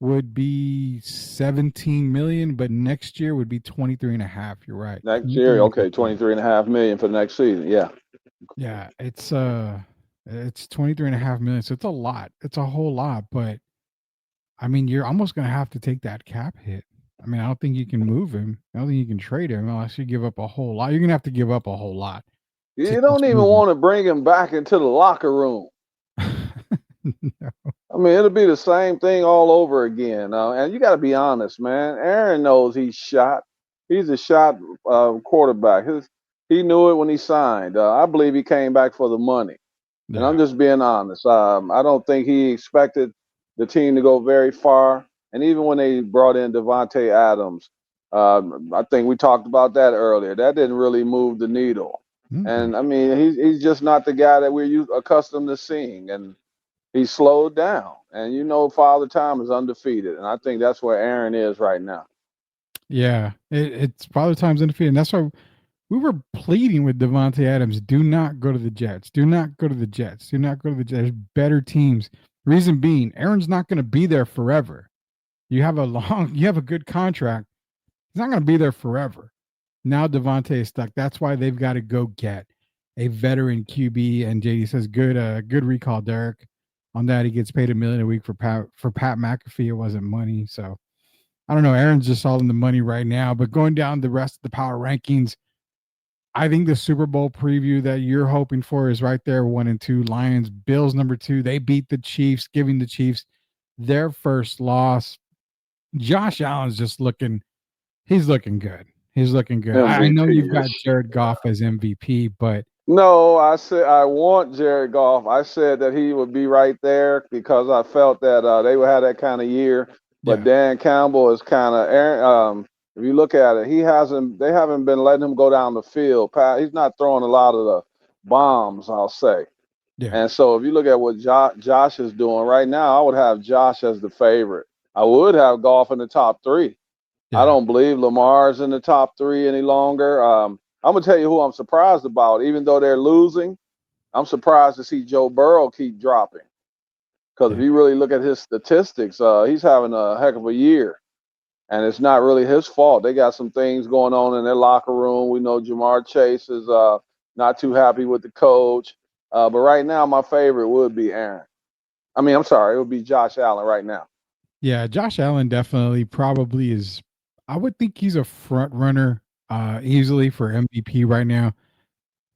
would be 17 million, but next year would be 23.5. You're right. Next year, okay, 23.5 million for the next season. Yeah. Yeah, it's 23.5 million. So it's a lot. It's a whole lot, but I mean, you're almost gonna have to take that cap hit. I mean, I don't think you can move him. I don't think you can trade him unless you give up a whole lot. You're gonna have to give up a whole lot. You don't even want to bring him back into the locker room. No. I mean, it'll be the same thing all over again. And you got to be honest, man. Aaron knows he's shot. he's a shot quarterback. He knew it when he signed. I believe he came back for the money. And I'm Yeah. just being honest. I don't think he expected the team to go very far. And even when they brought in Devontae Adams, I think we talked about that earlier. That didn't really move the needle. Mm-mm. And I mean, he's just not the guy that we're accustomed to seeing. And he slowed down. And Father Time is undefeated. And I think that's where Aaron is right now. Yeah. It's Father Time's undefeated. And that's why we were pleading with Devontae Adams, do not go to the Jets. Do not go to the Jets. Do not go to the Jets. There's better teams. Reason being, Aaron's not going to be there forever. You have a good contract. He's not going to be there forever. Now Devontae is stuck. That's why they've got to go get a veteran QB. And JD says, good recall, Derek. On that, he gets paid $1 million a week for Pat McAfee. It wasn't money. So I don't know. Aaron's just all in the money right now. But going down the rest of the power rankings, I think the Super Bowl preview that you're hoping for is right there, 1 and 2. Lions, Bills, number 2. They beat the Chiefs, giving the Chiefs their first loss. Josh Allen's just he's looking good. He's looking good. I know you've got Jared Goff as MVP, but no, I said I want Jared Goff. I said that he would be right there because I felt that they would have that kind of year. But Dan Campbell is kind of if you look at it, they haven't been letting him go down the field. He's not throwing a lot of the bombs, I'll say. Yeah. And so if you look at what Josh is doing right now, I would have Josh as the favorite. I would have Goff in the top 3. I don't believe Lamar's in the top 3 any longer. I'm gonna tell you who I'm surprised about. Even though they're losing, I'm surprised to see Joe Burrow keep dropping. Because if you really look at his statistics, he's having a heck of a year. And it's not really his fault. They got some things going on in their locker room. We know Jamar Chase is not too happy with the coach. But right now, my favorite would be Aaron. I'm sorry, it would be Josh Allen right now. Yeah, Josh Allen definitely probably is. I would think he's a front runner easily for MVP right now.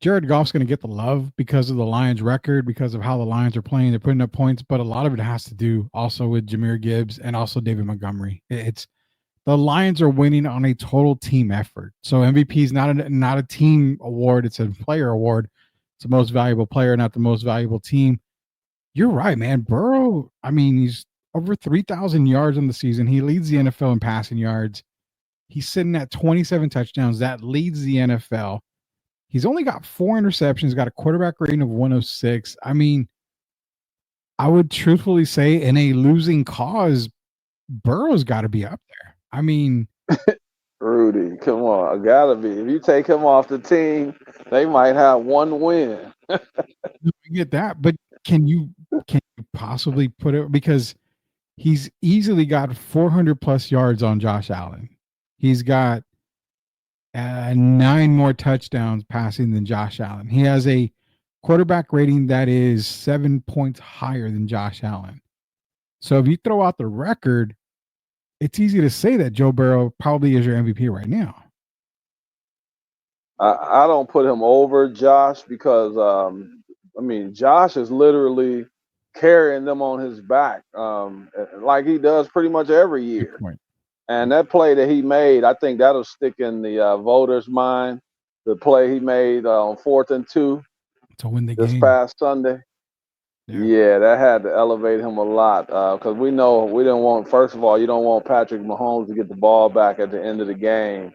Jared Goff's going to get the love because of the Lions record, because of how the Lions are playing. They're putting up points, but a lot of it has to do also with Jahmyr Gibbs and also David Montgomery. It's the Lions are winning on a total team effort. So MVP is not a team award. It's a player award. It's the most valuable player, not the most valuable team. You're right, man. Burrow, he's over 3,000 yards in the season. He leads the NFL in passing yards. He's sitting at 27 touchdowns. That leads the NFL. He's only got 4 interceptions, got a quarterback rating of 106. I would truthfully say in a losing cause, Burrow's got to be up there. Rudy, come on. Gotta be. If you take him off the team, they might have 1 win. I get that, but can you possibly put it, because he's easily got 400 plus yards on Josh Allen. He's got 9 more touchdowns passing than Josh Allen. He has a quarterback rating that is 7 points higher than Josh Allen. So if you throw out the record, it's easy to say that Joe Burrow probably is your MVP right now. I don't put him over Josh because, Josh is literally carrying them on his back like he does pretty much every year. And that play that he made, I think that'll stick in the voters' mind. The play he made on 4th and 2 to win the this game past Sunday. Yeah, that had to elevate him a lot because we know we didn't want. First of all, you don't want Patrick Mahomes to get the ball back at the end of the game,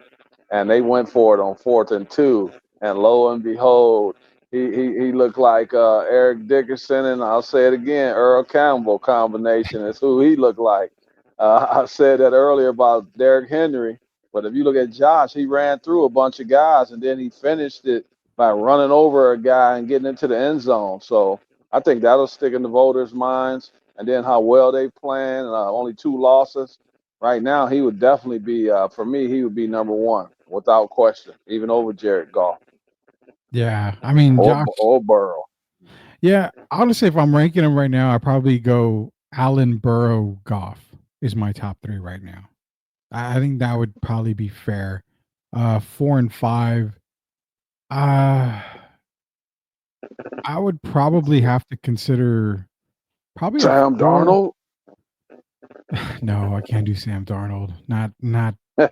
and they went for it on 4th and 2, and lo and behold, he looked like Eric Dickerson, and I'll say it again, Earl Campbell combination is who he looked like. I said that earlier about Derrick Henry, but if you look at Josh, he ran through a bunch of guys, and then he finished it by running over a guy and getting into the end zone. So I think that'll stick in the voters' minds. And then how well they playing, only 2 losses. Right now, he would definitely be, for me, he would be number 1 without question, even over Jared Goff. Yeah, Josh or Burrow. Yeah, honestly, if I'm ranking them right now, I probably go Allen, Burrow, Goff is my top 3 right now. I think that would probably be fair. 4 and 5. I would probably have to consider Sam Darnold. No, I can't do Sam Darnold. Not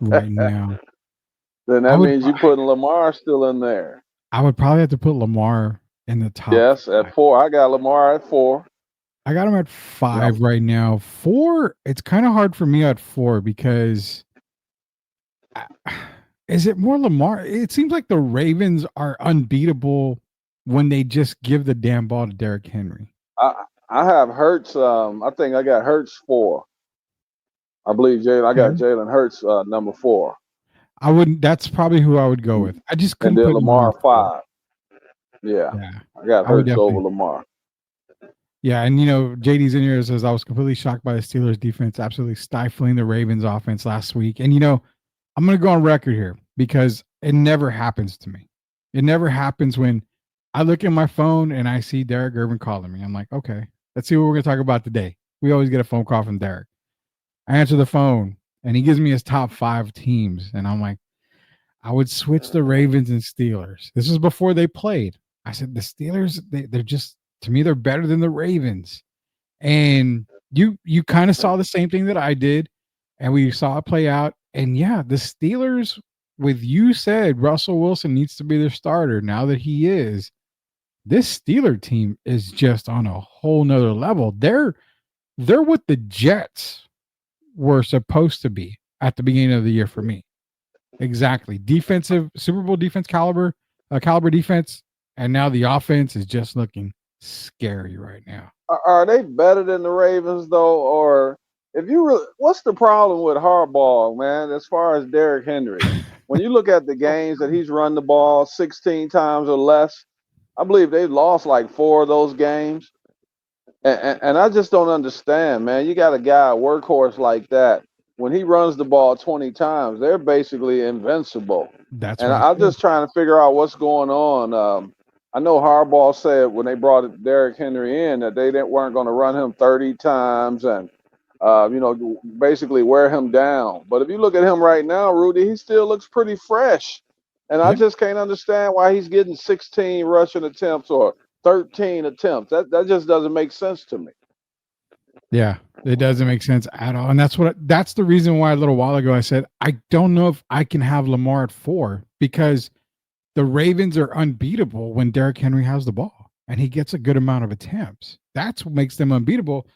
right now. Then that means you putting Lamar still in there. I would probably have to put Lamar in the top. Yes, at 4. I got Lamar at 4. I got him at 5 right now. 4, it's kind of hard for me at 4 because is it more Lamar? It seems like the Ravens are unbeatable when they just give the damn ball to Derrick Henry. I have Hurts. I think I got Hurts 4. I believe I got Jalen Hurts number 4. I wouldn't. That's probably who I would go with. I just couldn't and then put Lamar 5. Yeah, I got Hurts over Lamar. Yeah, and JD's in here says I was completely shocked by the Steelers defense absolutely stifling the Ravens offense last week. And I'm going to go on record here because it never happens to me. It never happens when I look at my phone and I see Derek Irvin calling me. I'm like, okay, let's see what we're going to talk about today. We always get a phone call from Derek. I answer the phone and he gives me his top 5 teams. And I'm like, I would switch the Ravens and Steelers. This was before they played. I said, the Steelers, they're just, to me, they're better than the Ravens. And you kind of saw the same thing that I did. And we saw it play out. And yeah, the Steelers, with you said Russell Wilson needs to be their starter. Now that he is, this Steeler team is just on a whole nother level. They're what the Jets were supposed to be at the beginning of the year for me. Exactly. Defensive, Super Bowl defense caliber defense. And now the offense is just looking scary right now. Are they better than the Ravens though? Or what's the problem with Harbaugh, man, as far as Derrick Henry? When you look at the games that he's run the ball 16 times or less, I believe they've lost like 4 of those games. And I just don't understand, man. You got a guy, a workhorse like that. When he runs the ball 20 times, they're basically invincible. That's and right. I'm just trying to figure out what's going on. I know Harbaugh said when they brought Derrick Henry in that they weren't going to run him 30 times and, basically wear him down. But if you look at him right now, Rudy, he still looks pretty fresh. And I just can't understand why he's getting 16 rushing attempts or 13 attempts. That just doesn't make sense to me. Yeah, it doesn't make sense at all. And that's the reason why a little while ago I said, I don't know if I can have Lamar at 4 because the Ravens are unbeatable when Derrick Henry has the ball and he gets a good amount of attempts. That's what makes them unbeatable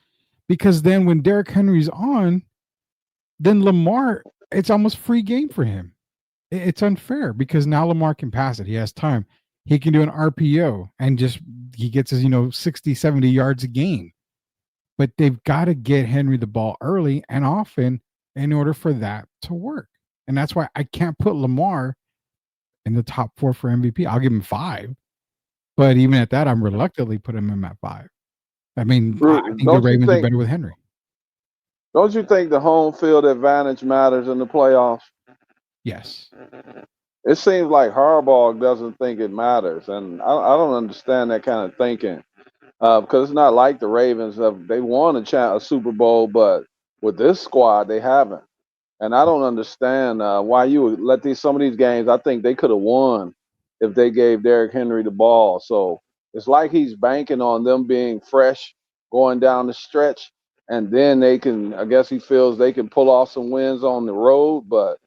because then when Derrick Henry's on, then Lamar, it's almost free game for him. It's unfair because now Lamar can pass it. He has time. He can do an RPO and he gets his, 60, 70 yards a game. But they've got to get Henry the ball early and often in order for that to work. And that's why I can't put Lamar in the top 4 for MVP. I'll give him 5. But even at that, I'm reluctantly putting him at 5. I mean, I think the Ravens are better with Henry. Don't you think the home field advantage matters in the playoffs? Yes. It seems like Harbaugh doesn't think it matters. And I don't understand that kind of thinking. Because it's not like the Ravens. They won a Super Bowl, but with this squad, they haven't. And I don't understand why you would let some of these games. I think they could have won if they gave Derrick Henry the ball. So it's like he's banking on them being fresh going down the stretch. And then I guess he feels they can pull off some wins on the road. But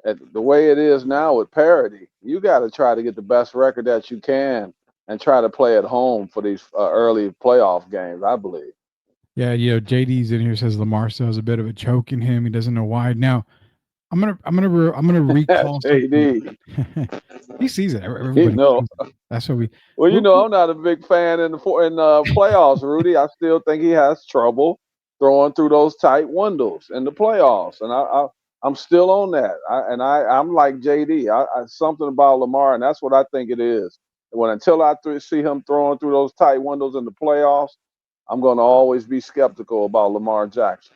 the way it is now with parity, you got to try to get the best record that you can and try to play at home for these early playoff games, I believe. Yeah, JD's in here says Lamar still has a bit of a choke in him. He doesn't know why. Now, I'm gonna recall JD. He sees it. Everybody sees it. That's what we. Well, I'm not a big fan in the playoffs, Rudy. I still think he has trouble throwing through those tight windows in the playoffs, and I'm still on that. I'm like JD. Something about Lamar, and that's what I think it is. Until I see him throwing through those tight windows in the playoffs, I'm going to always be skeptical about Lamar Jackson.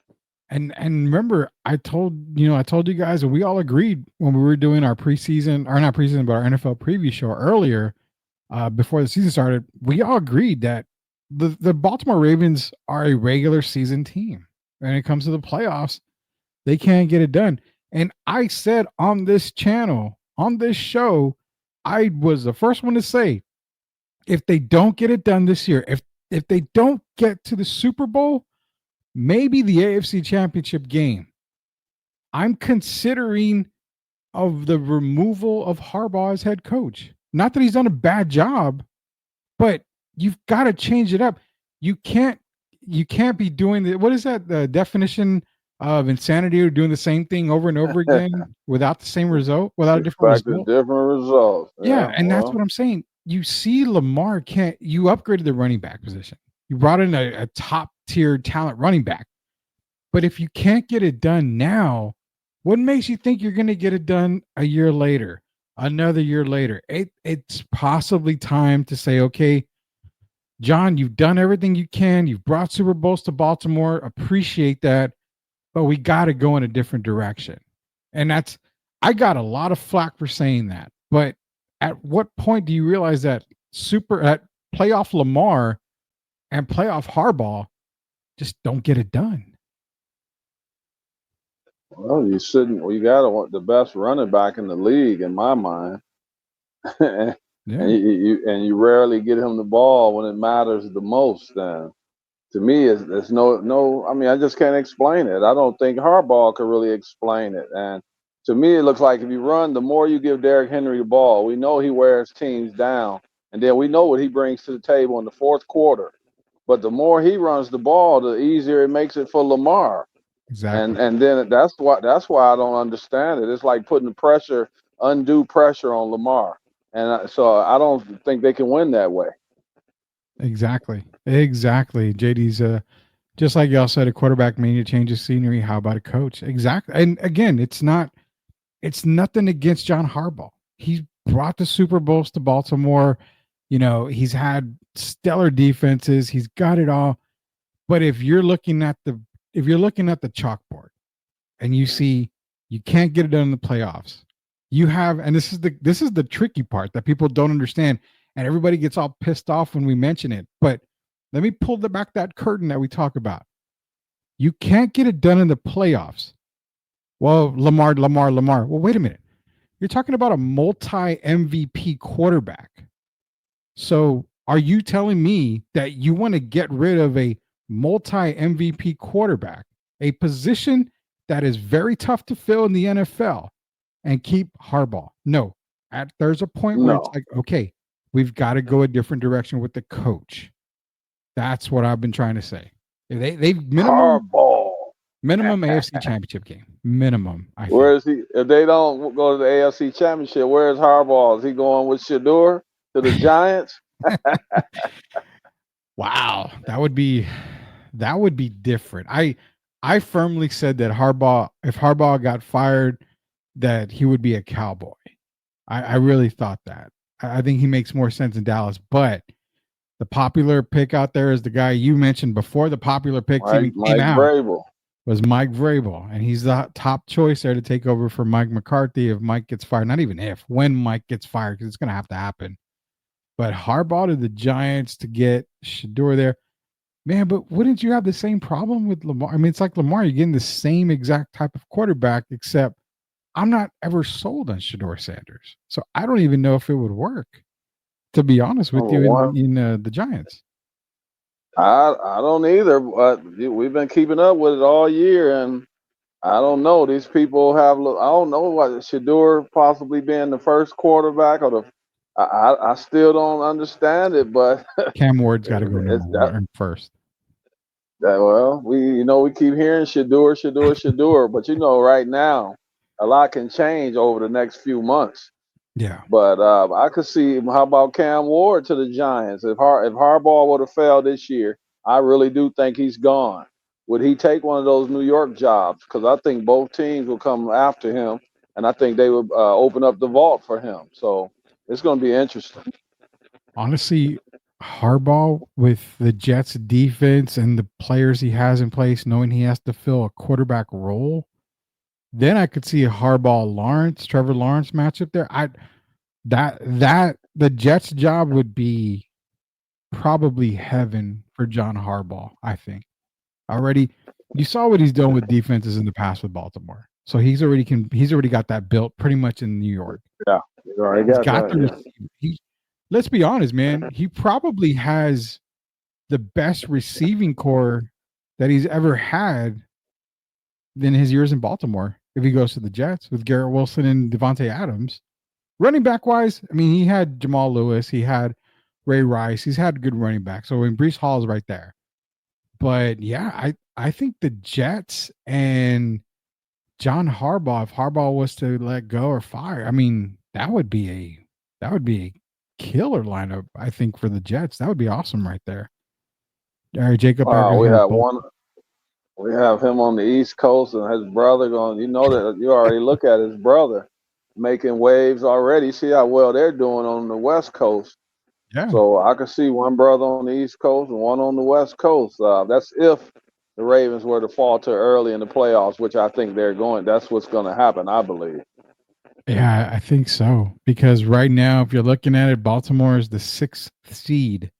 And remember, I told you guys, and we all agreed when we were doing our preseason, or not preseason, but our NFL preview show earlier, before the season started, we all agreed that the Baltimore Ravens are a regular season team. When it comes to the playoffs, they can't get it done. And I said on this channel, on this show, I was the first one to say, if they don't get it done this year, if they don't get to the Super Bowl, maybe the AFC Championship game, I'm considering of the removal of Harbaugh as head coach. Not that he's done a bad job, but you've got to change it up. You can't be doing the, what is that, the definition of insanity, or doing the same thing over and over again without the same result, without a different result. Different results. Yeah, and that's what I'm saying. You see, Lamar you upgraded the running back position. You brought in a top tier talent running back. But if you can't get it done now, what makes you think you're going to get it done a year later, another year later? It's possibly time to say, okay, John, you've done everything you can. You've brought Super Bowls to Baltimore. Appreciate that. But we got to go in a different direction. And I got a lot of flack for saying that. But at what point do you realize that playoff Lamar and playoff Harbaugh just don't get it done? Well, you got to want the best running back in the league, in my mind. And you rarely get him the ball when it matters the most. And to me, it's no. I mean, I just can't explain it. I don't think Harbaugh could really explain it. And to me, it looks like if you run, the more you give Derrick Henry the ball, we know he wears teams down, and then we know what he brings to the table in the fourth quarter. But the more he runs the ball, the easier it makes it for Lamar. Exactly. And then that's why I don't understand it. It's like putting undue pressure on Lamar. And so I don't think they can win that way. Exactly. JD's just like y'all said, a quarterback may need to change the scenery. How about a coach? Exactly. And again, it's nothing against John Harbaugh. He's brought the Super Bowls to Baltimore. You know, he's had stellar defenses. He's got it all. But if you're looking at the chalkboard and you see you can't get it done in the playoffs, you have, and this is the tricky part that people don't understand, and everybody gets all pissed off when we mention it. But let me pull back that curtain that we talk about. You can't get it done in the playoffs. Well, Lamar. Well, wait a minute. You're talking about a multi-MVP quarterback. So are you telling me that you want to get rid of a multi-MVP quarterback, a position that is very tough to fill in the NFL, and keep Harbaugh? No. There's a point where it's like, okay, we've got to go a different direction with the coach. That's what I've been trying to say. They minimum AFC championship game. Minimum. Where is he? If they don't go to the AFC championship, where is Harbaugh? Is he going with Shador to the Giants? Wow, that would be different. I firmly said that if Harbaugh got fired, that he would be a Cowboy. I really thought that. I think he makes more sense in Dallas, but the popular pick out there is the guy you mentioned before the popular picks even came out. Vrabel. Was Mike Vrabel, and he's the top choice there to take over for Mike McCarthy if Mike gets fired. Not even if, when Mike gets fired, because it's going to have to happen. But Harbaugh to the Giants to get Shador there. Man, but wouldn't you have the same problem with Lamar? I mean, it's like Lamar, you're getting the same exact type of quarterback, except I'm not ever sold on Shador Sanders. So I don't even know if it would work, to be honest with you, in the Giants. I don't either, but we've been keeping up with it all year, and I don't know. These people I don't know what Shador possibly being the first quarterback or I still don't understand it, but Cam Ward's got to go number one first. Well, we keep hearing Shador, but right now a lot can change over the next few months. Yeah. But I could see, how about Cam Ward to the Giants? If Harbaugh would have failed this year, I really do think he's gone. Would he take one of those New York jobs? Because I think both teams will come after him, and I think they would open up the vault for him. So it's going to be interesting. Honestly, Harbaugh with the Jets defense and the players he has in place, knowing he has to fill a quarterback role, then I could see a Trevor Lawrence matchup there. The Jets job would be probably heaven for John Harbaugh, I think. Already, you saw what he's done with defenses in the past with Baltimore. So he's already got that built pretty much in New York. Yeah. He's got the receiver. Let's be honest, man. He probably has the best receiving core that he's ever had in his years in Baltimore. if he goes to the Jets with Garrett Wilson and Devontae Adams. Running back wise, I mean, he had Jamal Lewis, he had Ray Rice, he's had good running back. So when Brees Hall is right there. But yeah, I think the Jets and John Harbaugh, if Harbaugh was to let go or fire, I mean, that would be a killer lineup, I think, for the Jets. That would be awesome right there. All right, Jacob, I We hear have both. We have him on the East Coast and his brother going. You know that you already look at his brother making waves already. See how well they're doing on the West Coast. Yeah. So I could see one brother on the East Coast and one on the West Coast. That's if the Ravens were to falter early in the playoffs, which I think they're going. That's what's going to happen, I believe. Yeah, I think so. Because right now, if you're looking at it, Baltimore is the 6th seed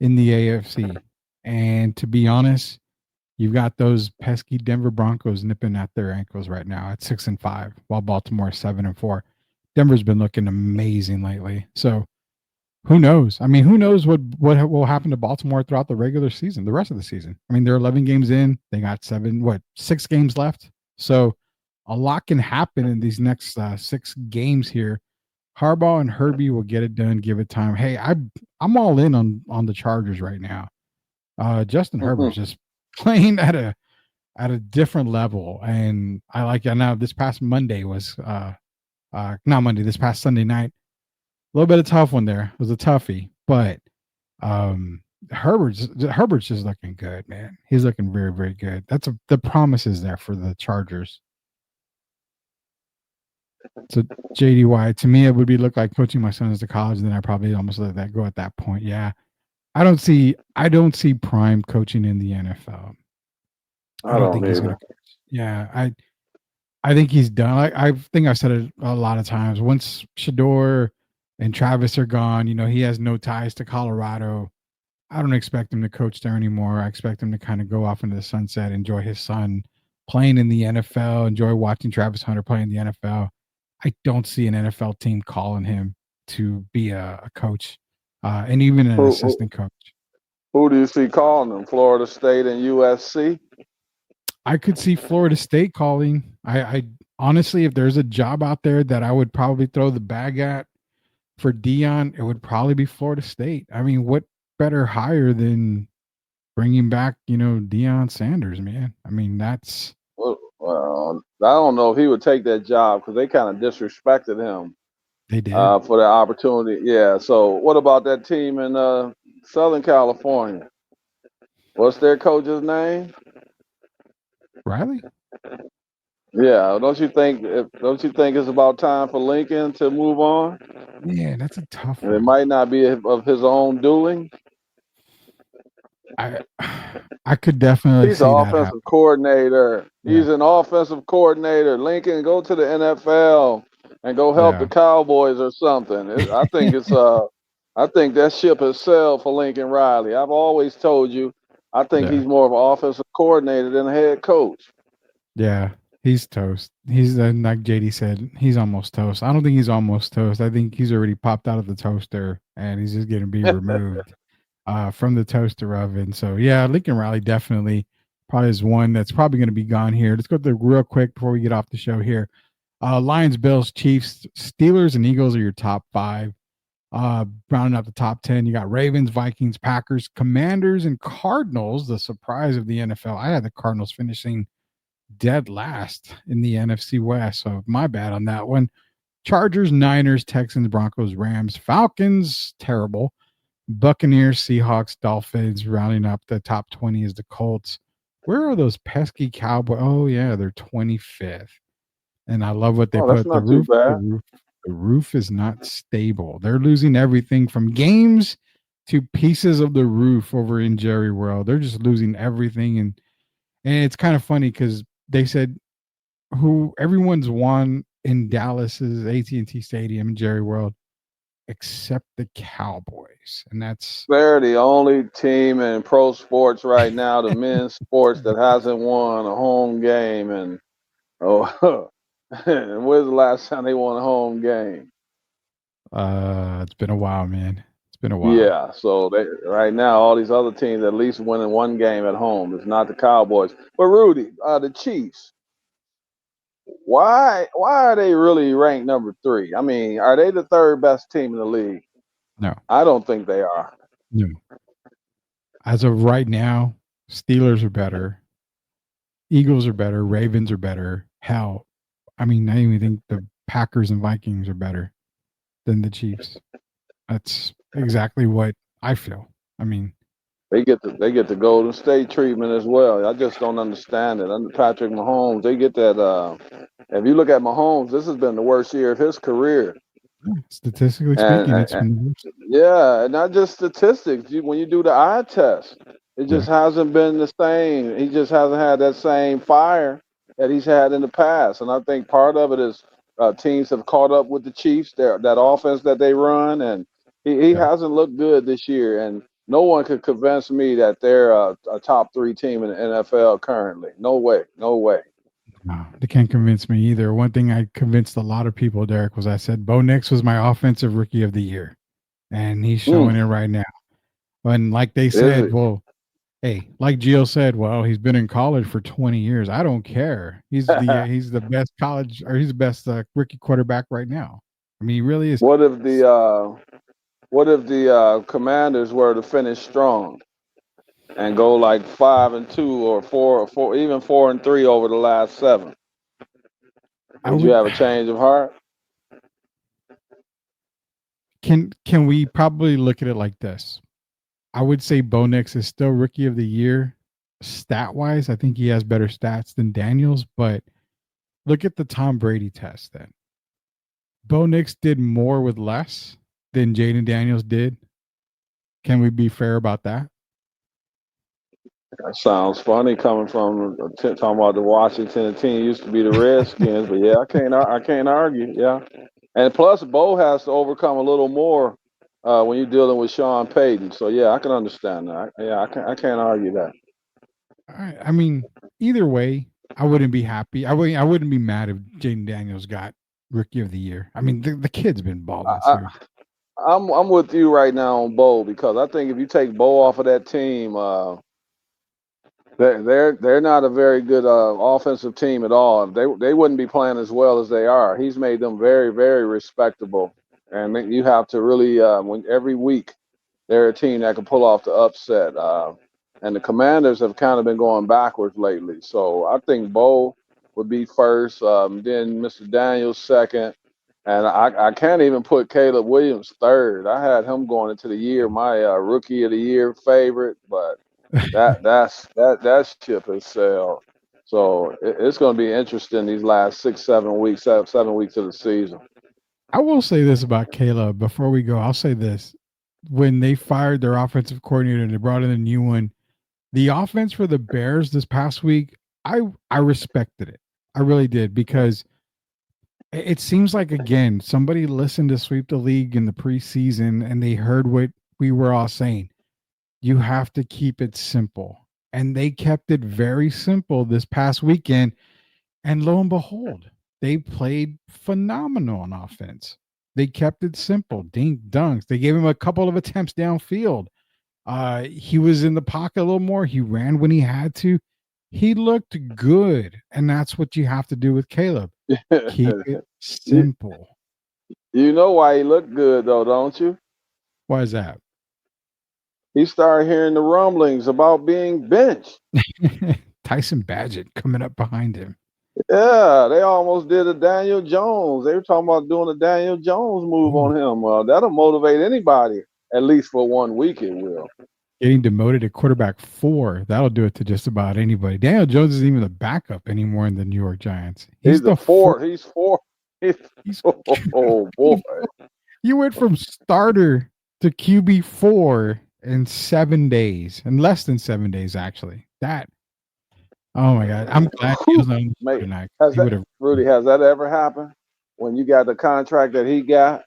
in the AFC. And to be honest, you've got those pesky Denver Broncos nipping at their ankles right now at 6-5, while Baltimore is 7-4. Denver's been looking amazing lately. So who knows? I mean, who knows what will happen to Baltimore throughout the regular season, the rest of the season? I mean, they're 11 games in. They got 6 games left. So a lot can happen in these next 6 games here. Harbaugh and Herbie will get it done. Give it time. Hey, I'm all in on the Chargers right now. Justin Herbert's just playing at a different level, and I like it. Now this past Monday was not Monday. This past Sunday night, a little bit of tough one there. It was a toughie, but Herbert's just looking good, man. He's looking very, very good. The promise is there for the Chargers. So JDY, to me, it would be look like coaching my sons to college, and then I probably almost let that go at that point. Yeah. I don't see Prime coaching in the NFL. I don't think he's gonna coach. Yeah, I think he's done. I think I've said it a lot of times. Once Shador and Travis are gone, he has no ties to Colorado. I don't expect him to coach there anymore. I expect him to kind of go off into the sunset, enjoy his son playing in the NFL, enjoy watching Travis Hunter play in the NFL. I don't see an NFL team calling him to be a coach, and even an assistant coach. Who do you see calling them? Florida State and USC? I could see Florida State calling. I honestly, if there's a job out there that I would probably throw the bag at for Dion, it would probably be Florida State. I mean, what better hire than bringing back, Deion Sanders, man? I mean, that's. Well, I don't know if he would take that job because they kind of disrespected him. They did for the opportunity. Yeah. So, what about that team in Southern California? What's their coach's name? Riley. Yeah. Don't you think it's about time for Lincoln to move on? Yeah, that's a tough one. It might not be of his own doing. I could definitely He's see an that offensive happen. coordinator. He's an offensive coordinator. Lincoln, go to the NFL and go help the Cowboys or something. I think that ship has sailed for Lincoln Riley. I've always told you, I think he's more of an offensive coordinator than a head coach. Yeah, he's toast. He's like JD said, he's almost toast. I don't think he's almost toast. I think he's already popped out of the toaster and he's just going to be removed from the toaster oven. So yeah, Lincoln Riley definitely probably is one that's probably going to be gone here. Let's go through real quick before we get off the show here. Lions, Bills, Chiefs, Steelers, and Eagles are your top 5. Rounding up the top 10, you got Ravens, Vikings, Packers, Commanders, and Cardinals. The surprise of the NFL. I had the Cardinals finishing dead last in the NFC West, so my bad on that one. Chargers, Niners, Texans, Broncos, Rams, Falcons, terrible. Buccaneers, Seahawks, Dolphins. Rounding up the top 20 is the Colts. Where are those pesky Cowboys? Oh yeah, they're 25th. And I love what they put. The roof is not stable. They're losing everything from games to pieces of the roof over in Jerry World. They're just losing everything, and it's kind of funny because they said everyone's won in Dallas's AT&T Stadium in Jerry World except the Cowboys, and they're the only team in pro sports right now, the men's sports, that hasn't won a home game. And when's the last time they won a home game? It's been a while, man. It's been a while. Yeah, so right now all these other teams at least winning one game at home. It's not the Cowboys, but Rudy, the Chiefs. Why are they really ranked number 3? I mean, are they the third best team in the league? No, I don't think they are. no. As of right now, Steelers are better. Eagles are better. Ravens are better. Hell, I mean, I even think the Packers and Vikings are better than the Chiefs. That's exactly what I feel. I mean, They get the Golden State treatment as well. I just don't understand it. Under Patrick Mahomes, they get that. If you look at Mahomes, this has been the worst year of his career. statistically And, speaking, and, it's been the worst. yeah, and not just statistics. When you do the eye test, it Yeah. just hasn't been the same. He just hasn't had that same fire that he's had in the past. And I think part of it is teams have caught up with the Chiefs. That offense that they run, and he Yeah. hasn't looked good this year. And no one could convince me that they're a top 3 team in the NFL currently. No way, no way. No, they can't convince me either. One thing I convinced a lot of people, Derek, was I said Bo Nix was my offensive rookie of the year, and he's showing it right now. And like they said, well, hey, like Gio said, well, he's been in college for 20 years. I don't care. He's the best college, or he's the best rookie quarterback right now. I mean, he really is. What if the Commanders were to finish strong and go like 5-2 or 4, even 4-3 over the last 7? Would you have a change of heart? Can we probably look at it like this? I would say Bo Nix is still rookie of the year stat wise. I think he has better stats than Daniels, but look at the Tom Brady test then. Bo Nix did more with less than Jaden Daniels did. Can we be fair about that? That sounds funny coming from talking about the Washington team used to be the Redskins, but yeah, I can't argue. Yeah, and plus Bo has to overcome a little more when you're dealing with Sean Payton. So yeah, I can understand that. Yeah, I can't argue that. I mean, either way, I wouldn't be happy. I wouldn't be mad if Jaden Daniels got rookie of the year. I mean, the kid's been balling this year. I'm with you right now on Bo, because I think if you take Bo off of that team, they're not a very good offensive team at all. They wouldn't be playing as well as they are. He's made them very, very respectable, and you have to really when every week they're a team that can pull off the upset. And the Commanders have kind of been going backwards lately. So I think Bo would be first, then Mr. Daniels second, and I can't even put Caleb Williams third. I had him going into the year my rookie of the year favorite, but that ship has sailed. So it's going to be interesting these last 7 weeks of the season. I will say this about Caleb before we go. I'll say this. When they fired their offensive coordinator and they brought in a new one, the offense for the Bears this past week, I respected it. I really did, because it seems like, again, somebody listened to Sweep the League in the preseason and they heard what we were all saying. You have to keep it simple. And they kept it very simple this past weekend. And lo and behold, they played phenomenal on offense. They kept it simple, dink dunks. They gave him a couple of attempts downfield. He was in the pocket a little more. He ran when he had to. He looked good. And that's what you have to do with Caleb. Keep it simple. You know why he looked good, though, don't you? Why is that? He started hearing the rumblings about being benched. Tyson Badgett coming up behind him. Yeah, they almost did a Daniel Jones. They were talking about doing a Daniel Jones move on him. That'll motivate anybody, at least for 1 week it will. Getting demoted to quarterback 4, that'll do it to just about anybody. Daniel Jones isn't even the backup anymore in the New York Giants. He's the 4. He's 4. Oh, boy. You went from starter to QB4 in 7 days, in less than 7 days, actually. Oh my God! I'm glad he was on tonight. Rudy, has that ever happened? When you got the contract that he got,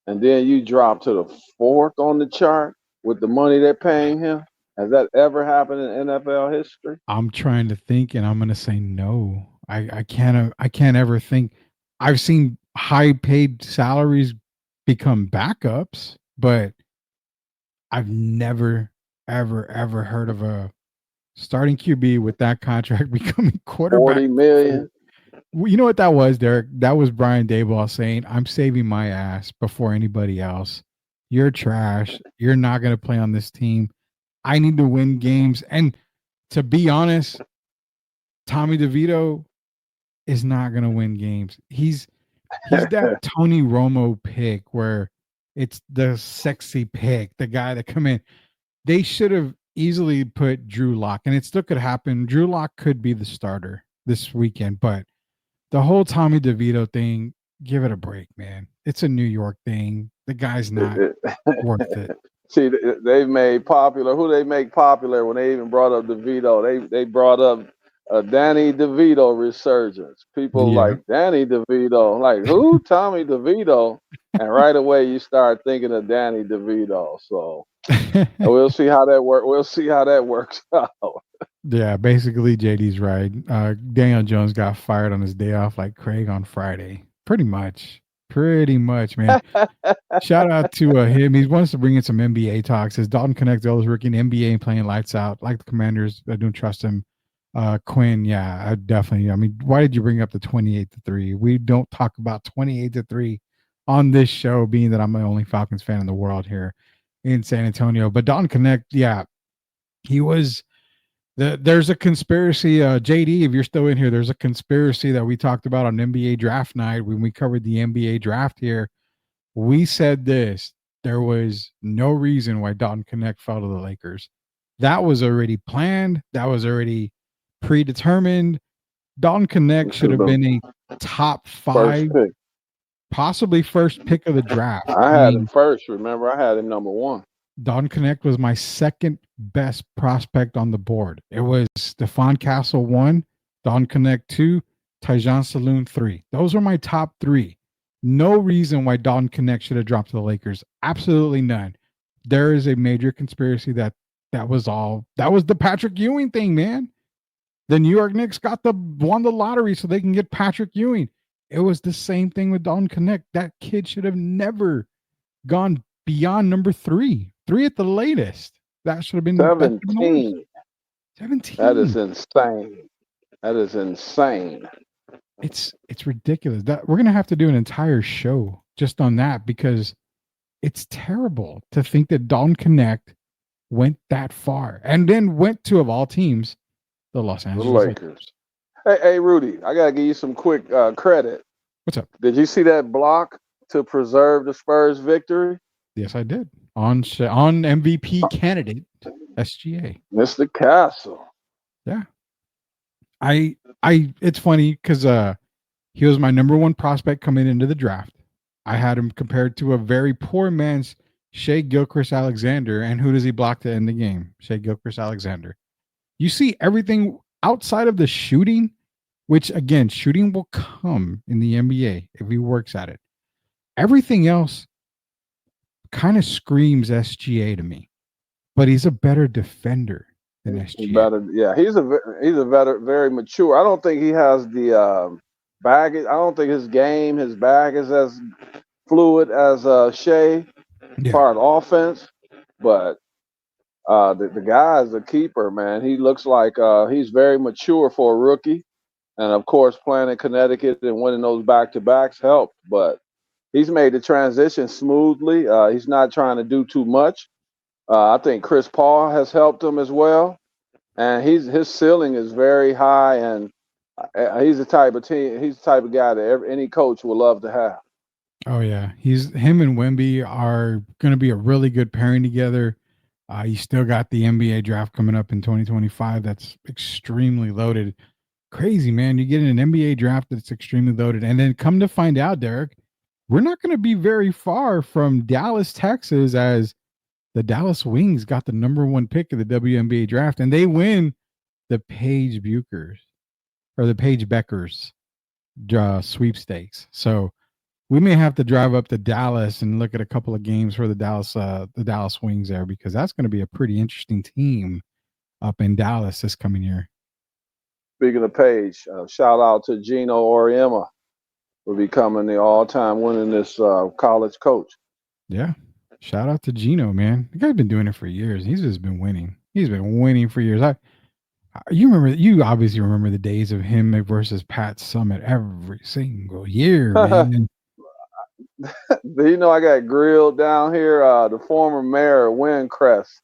and then you drop to the 4th on the chart with the money they're paying him? Has that ever happened in NFL history? I'm trying to think, and I'm going to say no. I can't ever think. I've seen high-paid salaries become backups, but I've never, ever heard of a starting QB with that contract becoming quarterback. 40 million. You know what that was, Derek? That was Brian Daboll saying, "I'm saving my ass before anybody else. You're trash. You're not going to play on this team. I need to win games." And to be honest, Tommy DeVito is not going to win games. He's that Tony Romo pick where it's the sexy pick, the guy that come in. They should have easily put Drew Lock, and it still could happen. Drew Lock could be the starter this weekend, but the whole Tommy DeVito thing, give it a break, man. It's a New York thing. The guy's not worth it. See, they made popular. Who they make popular when they even brought up DeVito? They brought up Danny DeVito resurgence. People like Danny DeVito. Like, who? Tommy DeVito. And right away you start thinking of Danny DeVito. So we'll see how that works. We'll see how that works out. Yeah, basically JD's right. Daniel Jones got fired on his day off like Craig on Friday. Pretty much, man. Shout out to him. He wants to bring in some NBA talk. Says Dalton Connect, always rookie in the NBA and playing lights out. Like the Commanders, I don't trust him. Quinn, yeah, I definitely. I mean, why did you bring up the 28-3? We don't talk about 28-3 on this show, being that I'm the only Falcons fan in the world here in San Antonio. But Dalton Connect, yeah, he was. There's a conspiracy, JD, if you're still in here, there's a conspiracy that we talked about on NBA draft night when we covered the NBA draft here. We said this: there was no reason why Dalton Connect fell to the Lakers. That was already planned. That was already predetermined. Dalton Connect should have been a top 5, possibly first pick of the draft. I had him first. Remember, I had him number 1. Dalton Connect was my second best prospect on the board. It was Stephon Castle 1, Dalton Connect 2, Tyjon Saloon 3. Those were my top 3. No reason why Dalton Connect should have dropped to the Lakers. Absolutely none. There is a major conspiracy that was all. That was the Patrick Ewing thing, man. The New York Knicks won the lottery so they can get Patrick Ewing. It was the same thing with Dalton Connect. That kid should have never gone beyond number 3 at the latest. That should have been 17. 17. That is insane. That is insane. It's ridiculous. That we're gonna have to do an entire show just on that because it's terrible to think that Dalton Connect went that far and then went to, of all teams, the Los Angeles Lakers. Hey, Rudy, I gotta give you some quick credit. What's up? Did you see that block to preserve the Spurs victory? Yes, I did. On MVP candidate SGA, Mr. Castle. Yeah, I it's funny because he was my number 1 prospect coming into the draft. I had him compared to a very poor man's Shea Gilgeous-Alexander, and who does he block to end the game? Shea Gilgeous-Alexander. You see everything outside of the shooting, which again, shooting will come in the NBA if he works at it. Everything else kind of screams SGA to me, but he's a better defender than SGA. He's a better, very mature. I don't think he has the baggage. I don't think his bag is as fluid as Shea, part offense. But the guy is a keeper, man. He looks like he's very mature for a rookie, and of course, playing in Connecticut and winning those back-to-backs helped. But he's made the transition smoothly. He's not trying to do too much. I think Chris Paul has helped him as well, and his ceiling is very high. And he's the type of guy that any coach would love to have. Oh yeah, him and Wemby are going to be a really good pairing together. You still got the NBA draft coming up in 2025. That's extremely loaded. Crazy, man. You get an NBA draft that's extremely loaded, and then come to find out, Derek, we're not going to be very far from Dallas, Texas, as the Dallas Wings got the number 1 pick of the WNBA draft, and they win the Paige Beckers sweepstakes. So we may have to drive up to Dallas and look at a couple of games for the Dallas Wings there, because that's going to be a pretty interesting team up in Dallas this coming year. Speaking of Paige, shout out to Gino Auriemma for becoming the all-time winningest college coach. Yeah. Shout out to Gino, man. The guy's been doing it for years. He's just been winning. He's been winning for years. You obviously remember the days of him versus Pat Summit every single year, man. You know, I got grilled down here. The former mayor of Windcrest,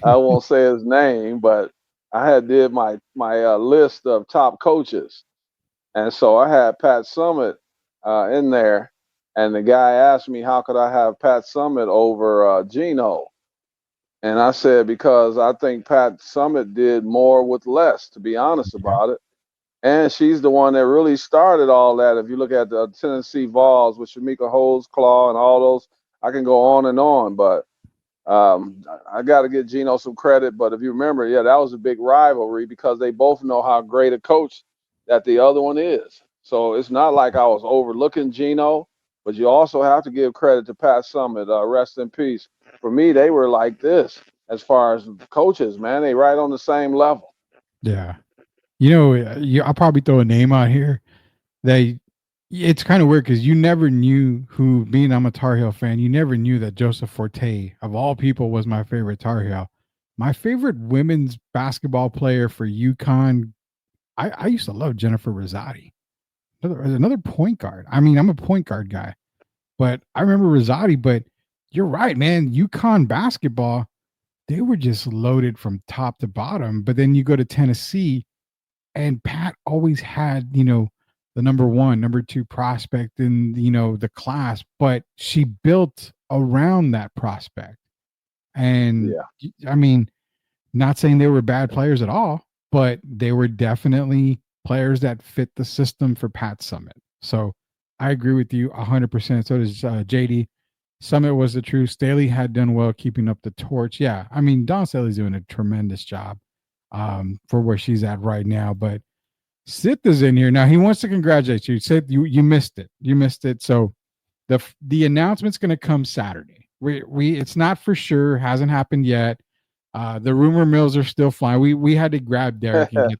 I won't say his name, but I had did my list of top coaches, and so I had Pat Summit in there, and the guy asked me how could I have Pat Summit over Gino, and I said because I think Pat Summit did more with less, to be honest about it. And she's the one that really started all that. If you look at the Tennessee Vols with Shamika Holdsclaw and all those, I can go on and on. But I got to give Gino some credit. But if you remember, yeah, that was a big rivalry because they both know how great a coach that the other one is. So it's not like I was overlooking Gino, but you also have to give credit to Pat Summit. Rest in peace. For me, they were like this as far as coaches, man. They right on the same level. Yeah. I'll probably throw a name out here. It's kind of weird because you never knew who, being I'm a Tar Heel fan, you never knew that Joseph Forte, of all people, was my favorite Tar Heel. My favorite women's basketball player for UConn, I used to love Jennifer Rosati. Another point guard. I mean, I'm a point guard guy, but I remember Rosati. But you're right, man. UConn basketball, they were just loaded from top to bottom. But then you go to Tennessee, and Pat always had, the number one, number two prospect in, the class, but she built around that prospect. And I mean, not saying they were bad players at all, but they were definitely players that fit the system for Pat Summit. So I agree with you 100%. So does JD. Summit was the truth. Staley had done well keeping up the torch. Yeah, I mean, Dawn Staley's doing a tremendous job for where she's at right now. But Sith is in here now. He wants to congratulate you. Sith, you missed it. You missed it. So the announcement's going to come Saturday. We it's not for sure. Hasn't happened yet. The rumor mills are still flying. We had to grab Derek and get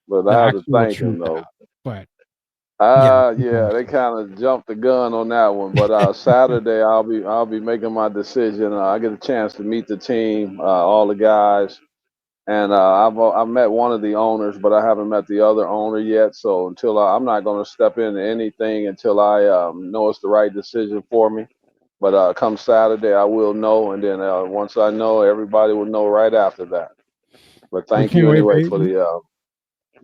but the I have to actual thank truth him though. out. But yeah, they kind of jumped the gun on that one. But Saturday, I'll be making my decision. I get a chance to meet the team, all the guys, and I've met one of the owners, but I haven't met the other owner yet. So until I'm not going to step into anything until I know it's the right decision for me. But come Saturday, I will know, and then once I know, everybody will know right after that. But thank you anyway for the.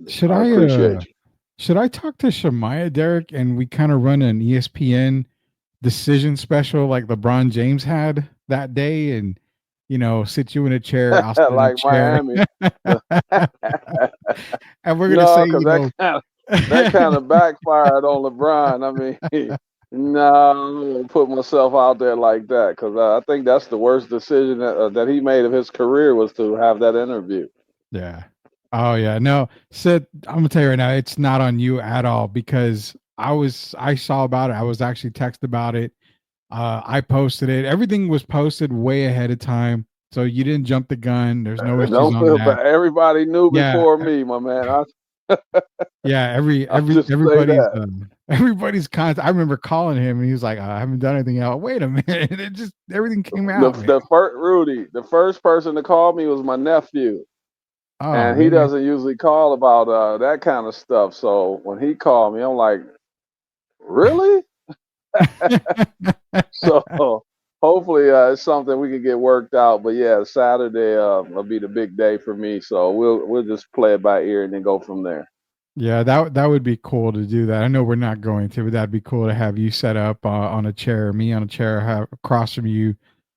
Should I appreciate you. Should I talk to Shamaya, Derek, and we kind of run an ESPN decision special like LeBron James had that day, and sit you in a chair, I'll sit like in a chair. Miami, and we're gonna say, that kind of backfired on LeBron. I mean, no, I'm gonna put myself out there like that because I think that's the worst decision that he made of his career was to have that interview. Yeah. Oh yeah. No, Sid, I'm gonna tell you right now, it's not on you at all because I saw about it. I was actually texted about it. I posted it. Everything was posted way ahead of time, so you didn't jump the gun. There's no issues Don't feel on that. bad. Everybody knew before me, my man. Yeah, everybody's contact. I remember calling him and he was like, I haven't done anything else. Wait a minute. It just everything came out. The first person to call me was my nephew. Oh, and he doesn't usually call about that kind of stuff. So when he called me, I'm like, really? So hopefully it's something we can get worked out. But yeah, Saturday will be the big day for me. So we'll just play it by ear and then go from there. Yeah, that would be cool to do that. I know we're not going to, but that'd be cool to have you set up on a chair, me on a chair, have across from you,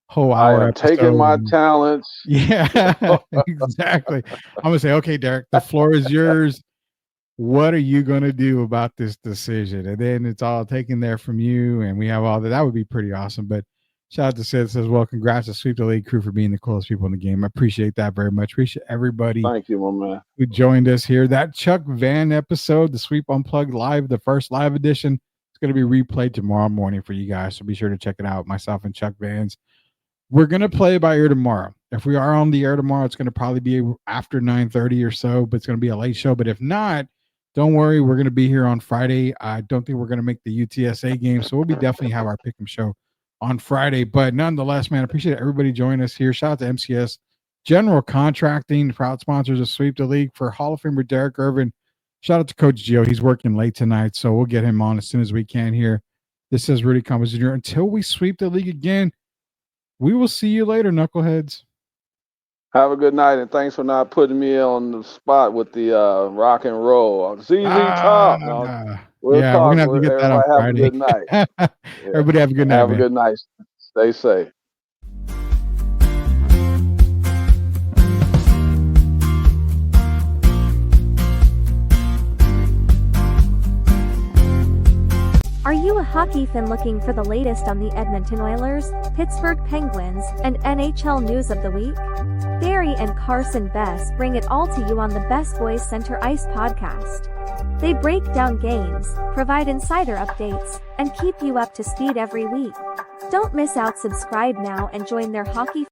whole hour. I am taking my talents. Yeah, exactly. I'm gonna say, okay, Derek, the floor is yours. What are you gonna do about this decision? And then it's all taken there from you, and we have all that. That would be pretty awesome. But shout out to Sid, says, well, congrats to Sweep the League crew for being the coolest people in the game. I appreciate that very much. Appreciate everybody. Thank you, my man, who joined us here. That Chuck Van episode, the Sweep Unplugged Live, the first live edition, it's going to be replayed tomorrow morning for you guys. So be sure to check it out. Myself and Chuck Vans. We're going to play by ear tomorrow. If we are on the air tomorrow, it's going to probably be after 9:30 or so, but it's going to be a late show. But if not, don't worry. We're going to be here on Friday. I don't think we're going to make the UTSA game, so we'll be definitely have our pick'em show on Friday. But nonetheless, man, I appreciate everybody joining us here. Shout out to MCS, General Contracting, proud sponsors of Sweep the League. For Hall of Famer Derek Irvin, shout out to Coach Gio. He's working late tonight, so we'll get him on as soon as we can here. This is Rudy Campos Jr. Until we sweep the league again, we will see you later, knuckleheads. Have a good night, and thanks for not putting me on the spot with the rock and roll. ZZ Top. We'll yeah, talk. we're gonna have to get that on Everybody Friday. have a good night. Yeah. Everybody have a good night. Have man. a good night. Stay safe. Are you a hockey fan looking for the latest on the Edmonton Oilers, Pittsburgh Penguins, and NHL news of the week? Barry and Carson Best bring it all to you on the Best Boys Center Ice podcast. They break down games, provide insider updates, and keep you up to speed every week. Don't miss out. Subscribe now and join their hockey.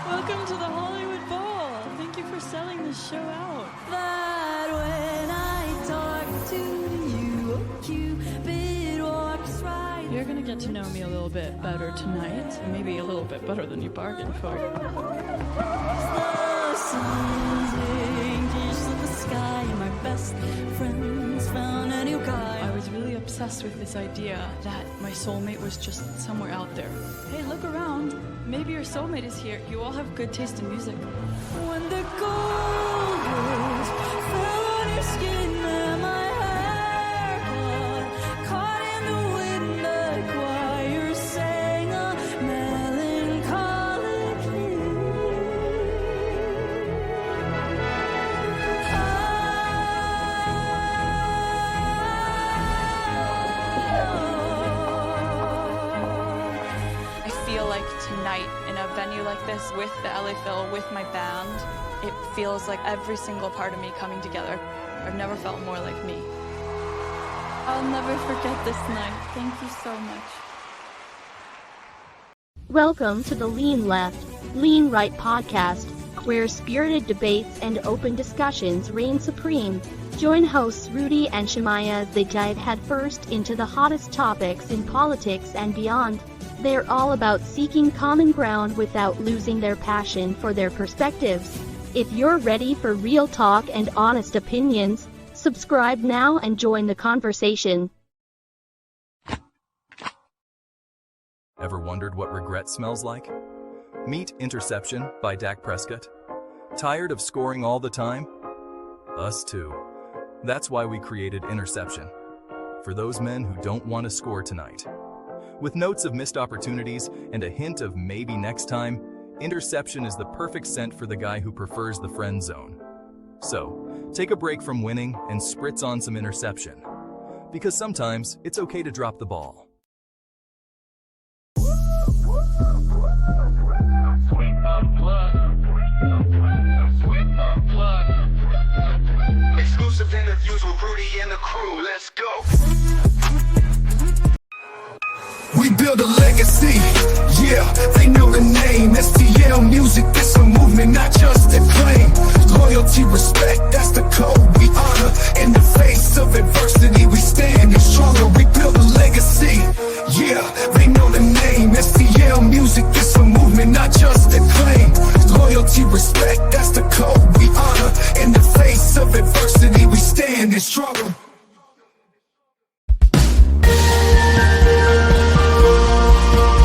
Welcome to the Hollywood Bowl. Thank you for selling this show out. That when I talk to you, Cupid walks right. You're gonna get to know me a little bit better tonight. Maybe a little bit better than you bargained for. The sun's engaged in the sky, and my best friends found a new guy. I was really obsessed with this idea that my soulmate was just somewhere out there. Hey, look around. Maybe your soulmate is here. You all have good taste in music. When the gold goes fell on your skin and my hair caught in the wind, the choir sang a melancholic hymn. I feel like tonight in a venue like this with the LA Phil, with my band, it feels like every single part of me coming together. I've never felt more like me. I'll never forget this night. Thank you so much. Welcome to the Lean Left, Lean Right podcast, where spirited debates and open discussions reign supreme. Join hosts Rudy and Shemaya as they dive headfirst into the hottest topics in politics and beyond. They're all about seeking common ground without losing their passion for their perspectives. If you're ready for real talk and honest opinions, subscribe now and join the conversation. Ever wondered what regret smells like? Meet Interception by Dak Prescott. Tired of scoring all the time? Us too. That's why we created Interception. For those men who don't want to score tonight. With notes of missed opportunities and a hint of maybe next time, Interception is the perfect scent for the guy who prefers the friend zone. So, take a break from winning and spritz on some Interception. Because sometimes it's okay to drop the ball. Exclusive interviews with Rudy and the crew. Let's go. We build a legacy, yeah, they know the name. STL music, it's a movement, not just a claim. Loyalty, respect, that's the code we honor. In the face of adversity, we stand and stronger. We build a legacy, yeah, they know the name. STL music, it's a movement, not just a claim. Loyalty, respect, that's the code we honor. In the face of adversity, we stand and struggle.